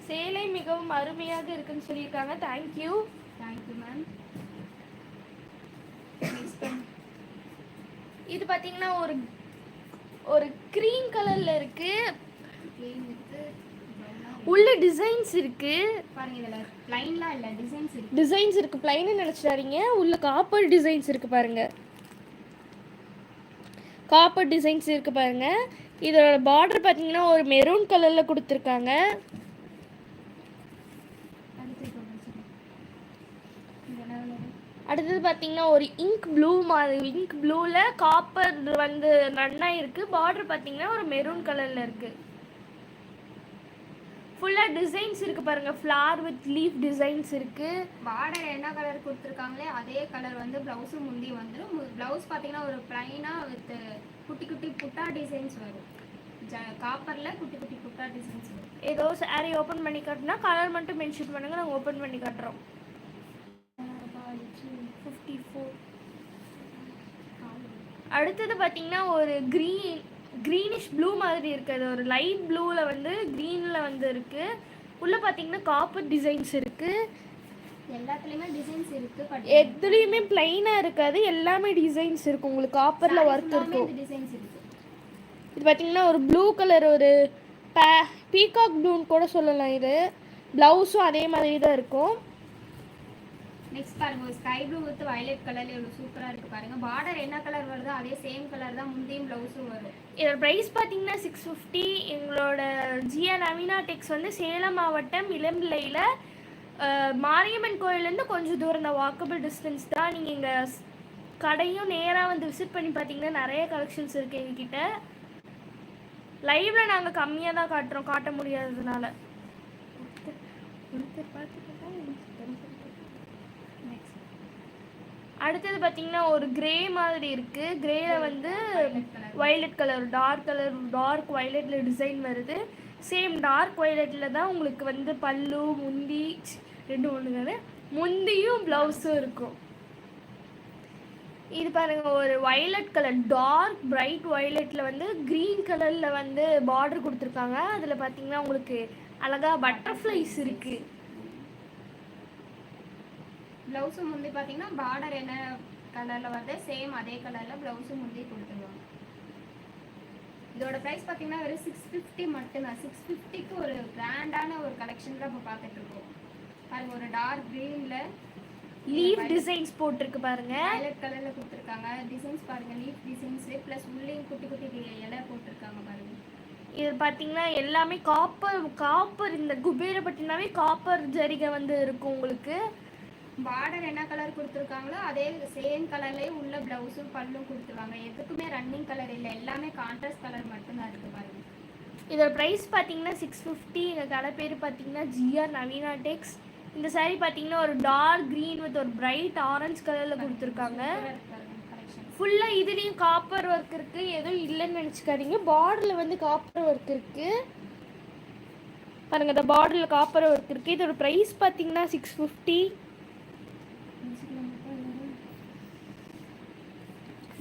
சேலை மிகவும் அருமையாக இருக்குன்னு சொல்லியிருக்காங்க. Thank you ma'am. இது பார்த்தீங்கன்னா ஒரு க்ரீன் கலரில் இருக்குது. உள்ள டிசைன்ஸ் இருக்கு பாருங்க. இதில் ப்ளைன்லாம் இல்லை, டிசைன்ஸ் இருக்கு. டிசைன்ஸ் இருக்கு, ப்ளைன்னு நினச்சிடாதீங்க. உள்ள காப்பர் டிசைன்ஸ் இருக்கு பாருங்க. காப்பர் டிசைன்ஸ் இருக்கு பாருங்க. இதோட பார்டர் பார்த்தீங்கன்னா ஒரு மெரூன் கலரில் கொடுத்துருக்காங்க. அடுத்தது பார்த்தீங்கன்னா ஒரு இங்க் ப்ளூ மாதிரி, இங்க் ப்ளூவில் காப்பர் வந்து ரன்னாக இருக்குது. பார்டர் பார்த்தீங்கன்னா ஒரு மெரூன் கலரில் இருக்குது. ஃபுல்லாக டிசைன்ஸ் இருக்குது பாருங்கள். ஃப்ளார் வித் லீஃப் டிசைன்ஸ் இருக்குது. பார்டர் என்ன கலர் கொடுத்துருக்காங்களே அதே கலர் வந்து ப்ளவுஸும் முந்தி வந்துடும். ப்ளவுஸ் பார்த்தீங்கன்னா ஒரு ப்ளைனாக வித் குட்டி குட்டி புட்டா டிசைன்ஸ் வரும். காப்பரில் குட்டி குட்டி புட்டா டிசைன்ஸ் வரும். ஏதோ சாரீ ஓப்பன் பண்ணி காட்டினா கலர் மட்டும் மென்ஷன் பண்ணுங்கள், நாங்கள் ஓப்பன் பண்ணி காட்டுறோம். 54. அடுத்தது பார்த்தீங்கன்னா ஒரு க்ரீனிஷ் ப்ளூ மாதிரி இருக்குது. ஒரு லைட் ப்ளூவில் வந்து க்ரீனில் வந்து இருக்குது. உள்ளே பார்த்தீங்கன்னா காப்பர் டிசைன்ஸ் இருக்குது. எல்லாத்துலேயுமே டிசைன்ஸ் இருக்குது, பட் எதுலேயுமே ப்ளைனாக இருக்காது, எல்லாமே டிசைன்ஸ் இருக்கும். உங்களுக்கு காப்பரில் ஒர்க் இருக்கும். டிசைன்ஸ் இருக்குது. இது பார்த்தீங்கன்னா ஒரு ப்ளூ கலர், ஒரு பீகாக் ப்ளூன்னு கூட சொல்லலாம். இது ப்ளவுஸும் அதே மாதிரி தான் இருக்கும். நெக்ஸ்ட் பாருங்க, ஒரு ஸ்கை ப்ளூ வித் வயலட் கலர்ல எவ்வளவு சூப்பரா இருக்கு பாருங்க. பார்டர் என்ன கலர் வருதோ அதே சேம் கலர் தான் முந்தியும் ப்ளவுஸும் வரும். இதோட ப்ரைஸ் பார்த்தீங்கன்னா 650. எங்களோட ஜிஆ நவீனா டெக்ஸ் வந்து சேலம் மாவட்டம் இளம்பிள்ளையில் மாரியம்மன் கோயிலேருந்து கொஞ்சம் தூரம் தான், வாக்கபிள் டிஸ்டன்ஸ் தான். நீங்கள் இங்கே கடையும் நேராக வந்து விசிட் பண்ணி பார்த்தீங்கன்னா நிறைய கலெக்ஷன்ஸ் இருக்குது எங்ககிட்ட. லைவில் நாங்கள் கம்மியாக தான் காட்டுறோம், காட்ட முடியாததுனால. அடுத்தது பார்த்தீங்கன்னா ஒரு கிரே மாதிரி இருக்குது. கிரேல வந்து வயலட் கலர் டார்க் வயலட்டில் டிசைன் வருது. சேம் டார்க் வயலட்டில் தான் உங்களுக்கு வந்து பல்லு முந்தி ரெண்டு ஒன்று தானே முந்தியும் ப்ளவுஸும் இருக்கும். இது பாருங்கள் ஒரு வயலட் கலர் டார்க் பிரைட் வயலட்டில் வந்து க்ரீன் கலரில் வந்து பார்டர் கொடுத்துருக்காங்க. அதில் பார்த்தீங்கன்னா உங்களுக்கு அழகாக பட்டர்ஃப்ளைஸ் இருக்குது. ப்ளவுஸும் முந்தி பார்த்தீங்கன்னா பார்டர் என்ன கலரில் வருது சேம் அதே கலரில் ப்ளவுஸும் முந்தி கொடுத்துருவாங்க. இதோட ப்ரைஸ் பார்த்தீங்கன்னா வெறும் 650 மட்டும்தான். 650க்கு ஒரு கிராண்டான ஒரு கலெக்ஷன் தான் இப்போ பார்த்துட்டு இருக்கோம். பாருங்க ஒரு டார்க் க்ரீனில் லீஃப் டிசைன்ஸ் போட்டிருக்கு பாருங்க. வயலட் கலரில் கொடுத்துருக்காங்க. டிசைன்ஸ் பாருங்க லீஃப் டிசைன்ஸு ப்ளஸ் உள்ளேயும் குட்டி குட்டி இலை போட்டிருக்காங்க பாருங்க. இது பார்த்தீங்கன்னா எல்லாமே காப்பர் இந்த குபேரப்பட்டினாவே காப்பர் ஜரிகை வந்து இருக்கும் உங்களுக்கு. பார்டர் என்ன கலர் கொடுத்துருக்காங்களோ அதே சேம் கலர்லேயே உள்ள ப்ளவுஸும் பல்லும் கொடுத்துருவாங்க. எதுக்குமே ரன்னிங் கலர் இல்லை, எல்லாமே கான்ட்ராஸ்ட் கலர் மட்டும்தான் இருக்குது பாருங்க. இதோட ப்ரைஸ் பார்த்தீங்கன்னா 650. எங்கள் கடை பேர் பார்த்தீங்கன்னா ஜிஆர் நவீனா டெக்ஸ். இந்த சாரீ பார்த்தீங்கன்னா ஒரு டார்க் க்ரீன் வித் ஒரு பிரைட் ஆரஞ்சு கலரில் கொடுத்துருக்காங்க. ஃபுல்லாக இதுலேயும் காப்பர் ஒர்க் இருக்குது, எதுவும் இல்லைன்னு நினச்சிக்காதீங்க. பார்டரில் வந்து காப்பர் ஒர்க் இருக்குது பாருங்கள். இந்த பார்டரில் காப்பர் ஒர்க் இருக்குது. இதோட ப்ரைஸ் பார்த்தீங்கன்னா 650.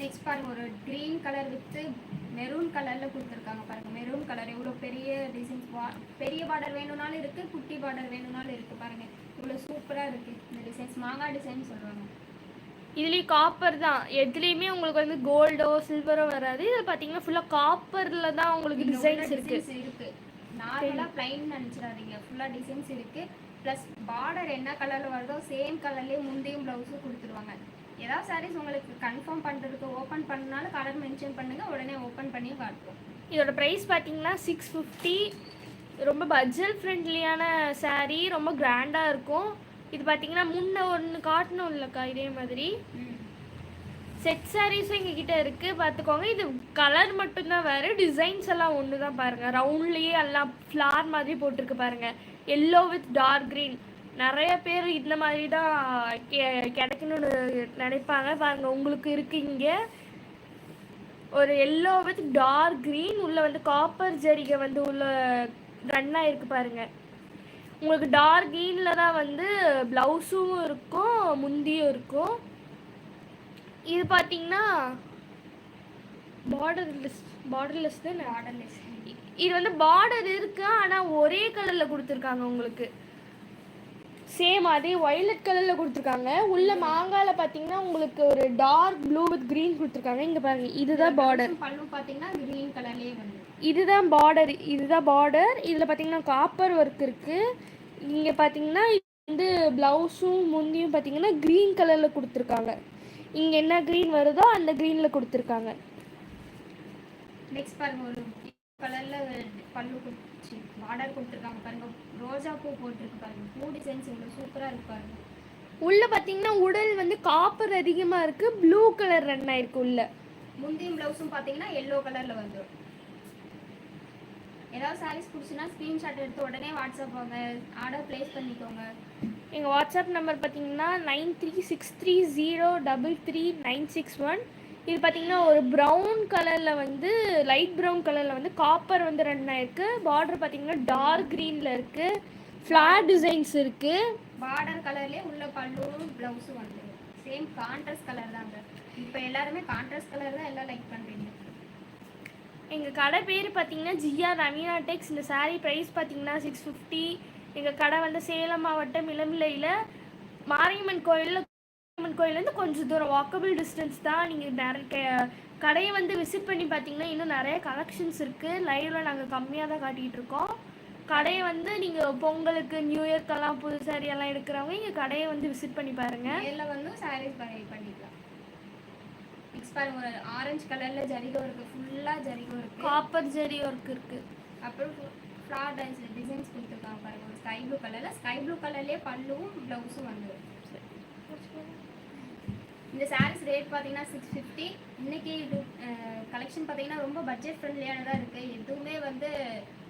நெக்ஸ்ட் பாருங்க ஒரு க்ரீன் கலர் வித் மெரூன் கலரில் கொடுத்துருக்காங்க பாருங்க. மெரூன் கலர் எவ்வளோ பெரிய டிசைன்ஸ், பெரிய பார்டர் வேணும்னாலும் இருக்குது, குட்டி பார்டர் வேணும்னாலும் இருக்குது பாருங்க. இவ்வளோ சூப்பராக இருக்குது இந்த டிசைன்ஸ். மாங்காய் டிசைன் சொல்லுவாங்க. இதுலேயும் காப்பர் தான், எதுலேயுமே உங்களுக்கு வந்து கோல்டோ சில்வரோ வராது. இது பார்த்தீங்கன்னா ஃபுல்லாக காப்பரில் தான் உங்களுக்கு டிசைன்ஸ் இருக்குது. நார்மலாக பிளைன் நினச்சிடாதீங்க, ஃபுல்லாக டிசைன்ஸ் இருக்குது. ப்ளஸ் பார்டர் என்ன கலரில் வருதோ சேம் கலர்லேயே முந்தையும் ப்ளவுஸும் கொடுத்துருவாங்க. ஏதாவது சாரீஸ் உங்களுக்கு கன்ஃபார்ம் பண்ணுறதுக்கு ஓப்பன் பண்ணாலும் கலர் மென்ஷன் பண்ணுங்கள், உடனே ஓப்பன் பண்ணி காட்டுவோம். இதோட ப்ரைஸ் பார்த்தீங்கன்னா 650. ரொம்ப பட்ஜெட் ஃப்ரெண்ட்லியான சாரீ, ரொம்ப கிராண்டாக இருக்கும். இது பார்த்தீங்கன்னா முன்ன ஒன்று காட்டணும் இல்லைக்கா, இதே மாதிரி செட் சாரீஸும் எங்ககிட்ட இருக்குது பார்த்துக்கோங்க. இது கலர் மட்டும்தான் வேறு, டிசைன்ஸ் எல்லாம் ஒன்று தான் பாருங்கள். ரவுண்ட்லேயே எல்லாம் ஃப்ளார் மாதிரி போட்டிருக்கு பாருங்கள். Yellow with dark green. நிறைய பேர் இந்த மாதிரி தான் கிடைக்கணும்னு நினைப்பாங்க பாருங்கள். உங்களுக்கு இருக்குது இங்கே ஒரு எல்லோ வித் டார்க் க்ரீன், உள்ளே வந்து காப்பர் ஜரிகை வந்து உள்ள ரன்னாக இருக்குது பாருங்கள். உங்களுக்கு டார்க் க்ரீனில் தான் வந்து ப்ளவுஸும் இருக்கும் முந்தியும் இருக்கும். இது பார்த்தீங்கன்னா பார்டர்லெஸ் தான். பார்டர்லெஸ் இது வந்து பார்டர் இருக்குது, ஆனால் ஒரே கலரில் கொடுத்துருக்காங்க உங்களுக்கு. சேம் அதே வயலட் கலரில் கொடுத்துருக்காங்க. உள்ள மாங்காயில் பார்த்தீங்கன்னா உங்களுக்கு ஒரு டார்க் ப்ளூ வித் க்ரீன் கொடுத்துருக்காங்க. இங்கே பாருங்கள், இதுதான் பார்டர். பல்லு பார்த்தீங்கன்னா க்ரீன் கலர்லேயே வந்து இதுதான் பார்டர். இதில் பார்த்தீங்கன்னா காப்பர் ஒர்க் இருக்குது. இங்கே பார்த்தீங்கன்னா இது வந்து ப்ளவுஸும் முந்தியும் பார்த்தீங்கன்னா க்ரீன் கலரில் கொடுத்துருக்காங்க. இங்கே என்ன க்ரீன் வருதோ அந்த க்ரீனில் கொடுத்துருக்காங்க. நெக்ஸ்ட் பாருங்க ஒரு கலரில் பல்லு பார்டர் கொடுத்துருக்காங்க பாருங்க. ரோஜா பூ போட்டிருக்கு பாருங்க. பூ டிசைன்ஸ் இவ்வளோ சூப்பராக இருக்கு பாருங்க. உள்ள பார்த்தீங்கன்னா உடல் வந்து காப்பர் அதிகமாக இருக்குது, ப்ளூ கலர் ரன் ஆயிருக்கு. உள்ள முந்தியும் ப்ளவுஸும் பார்த்தீங்கன்னா எல்லோ கலரில் வந்துடும். ஏதாவது சாரீஸ் பிடிச்சுன்னா ஸ்க்ரீன்ஷாட் எடுத்து உடனே வாட்ஸ்அப் வாங்க, ஆர்டர் ப்ளேஸ் பண்ணிக்கோங்க. எங்கள் வாட்ஸ்அப் நம்பர் பார்த்தீங்கன்னா 9363033961. இது பார்த்தீங்கன்னா ஒரு ப்ரௌன் கலரில் வந்து லைட் ப்ரௌன் கலரில் வந்து காப்பர் வந்து ரன் ஆயிருக்கு. பார்டர் பார்த்தீங்கன்னா டார்க் க்ரீனில் இருக்குது. ஃப்ளார் டிசைன்ஸ் இருக்குது. பார்டர் கலர்லேயே உள்ள பல்லுவும் ப்ளவுஸும் வந்துடும். சேம் கான்ட்ராஸ்ட் கலர் தாங்க. இப்போ எல்லாருமே கான்ட்ராஸ்ட் கலர் தான் எல்லாம் லைக் பண்ணுறீங்க. எங்கள் கடை பேர் பார்த்தீங்கன்னா ஜிஆர் நவீனா டெக்ஸ். இந்த சாரீ ப்ரைஸ் பார்த்தீங்கன்னா 650. எங்கள் கடை வந்து சேலம் மாவட்டம் இளம்பிள்ளையில் மாரியம்மன் கோயிலேருந்து கொஞ்சம் தூரம் வாக்கபிள் டிஸ்டன்ஸ் தான். நீங்கள் நிறைய கடையை வந்து விசிட் பண்ணி பார்த்தீங்கன்னா இன்னும் நிறைய கலெக்ஷன்ஸ் இருக்குது. லைவில் நாங்கள் கம்மியாக தான் காட்டிகிட்டு இருக்கோம். கடையை வந்து நீங்கள் பொங்கலுக்கு நியூ இயர்க்கெல்லாம் புது சாரீ எல்லாம் எடுக்கிறவங்க இங்கே கடையை வந்து விசிட் பண்ணி பாருங்கள். இதில் வந்து சாரீஸ் பண்ணிக்கலாம். நெக்ஸ்ட் பாருங்க ஒரு ஆரஞ்சு கலரில் ஜரிகை இருக்குது. ஃபுல்லாக ஜரிகை இருக்குது, காப்பர் ஜரி ஒர்க் இருக்குது. அப்புறம் ஃப்ளார் டிசைன்ஸ் கொடுத்துருக்காங்க பாருங்க. ஒரு ஸ்கை ப்ளூ கலர்லேயே பல்லுவும் ப்ளவுஸும் வந்துடும். இந்த சாரீஸ் ரேட் பார்த்தீங்கன்னா 650. இன்றைக்கி கலெக்ஷன் பார்த்தீங்கன்னா ரொம்ப பட்ஜெட் ஃப்ரெண்ட்லியானதாக இருக்குது. எதுவுமே வந்து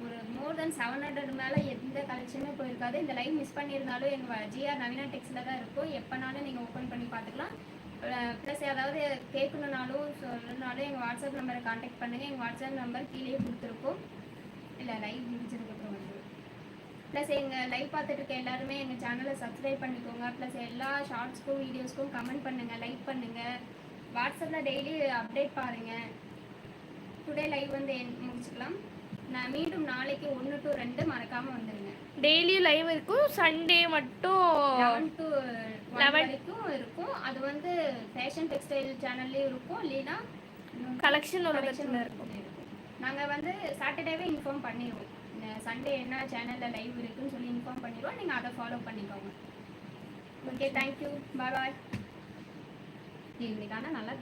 ஒரு மோர் தென் 700 மேலே எந்த கலெக்ஷனுமே போயிருக்காது. இந்த லைவ் மிஸ் பண்ணியிருந்தாலும் எங்கள் ஜிஆர் நவீனா டெக்ஸில் தான் இருக்கும். எப்போனாலும் நீங்கள் ஓப்பன் பண்ணி பார்த்துக்கலாம். ப்ளஸ் ஏதாவது கேட்கணுன்னாலும் சொல்லணுன்னாலும் எங்கள் வாட்ஸ்அப் நம்பரை காண்டாக்ட் பண்ணுங்கள். எங்கள் வாட்ஸ்அப் நம்பர் கீழே கொடுத்துருக்கோம். இல்லை லைவ் முடிச்சதுக்கப்புறம் வந்து ப்ளஸ் எங்கள் லைவ் பார்த்துட்டு இருக்க எல்லாருமே எங்கள் சேனலை சப்ஸ்கிரைப் பண்ணிக்கோங்க. ப்ளஸ் எல்லா ஷார்ட்ஸ்க்கும் வீடியோஸ்க்கும் கமெண்ட் பண்ணுங்கள், லைக் பண்ணுங்கள். வாட்ஸ்அப்பில் டெய்லி அப்டேட் பாருங்கள். டுடே லைவ் வந்து முடிச்சுக்கலாம். நான் மீண்டும் நாளைக்கு 1 to 2 மறக்காமல் வந்துடுங்க. டெய்லி லைவ் இருக்கும். சண்டே மட்டும் 11 to 1 வரைக்கும் இருக்கும். அது வந்து ஃபேஷன் டெக்ஸ்டைல் சேனல்லையும் இருக்கும், இல்லைன்னா கலெக்ஷன் உலகத்தில் இருக்கும். நாங்கள் வந்து சாட்டர்டேவே இன்ஃபார்ம் பண்ணிடுவோம். சண்டே என்ன சேனலில் லைவ் இருக்குன்னு சொல்லி இன்ஃபார்ம் பண்ணிடுவோம். நீங்கள் அதை ஃபாலோ பண்ணிக்கோங்க. ஓகே, தேங்க்யூ, பாய் பாய். இன்னைக்கான நல்லா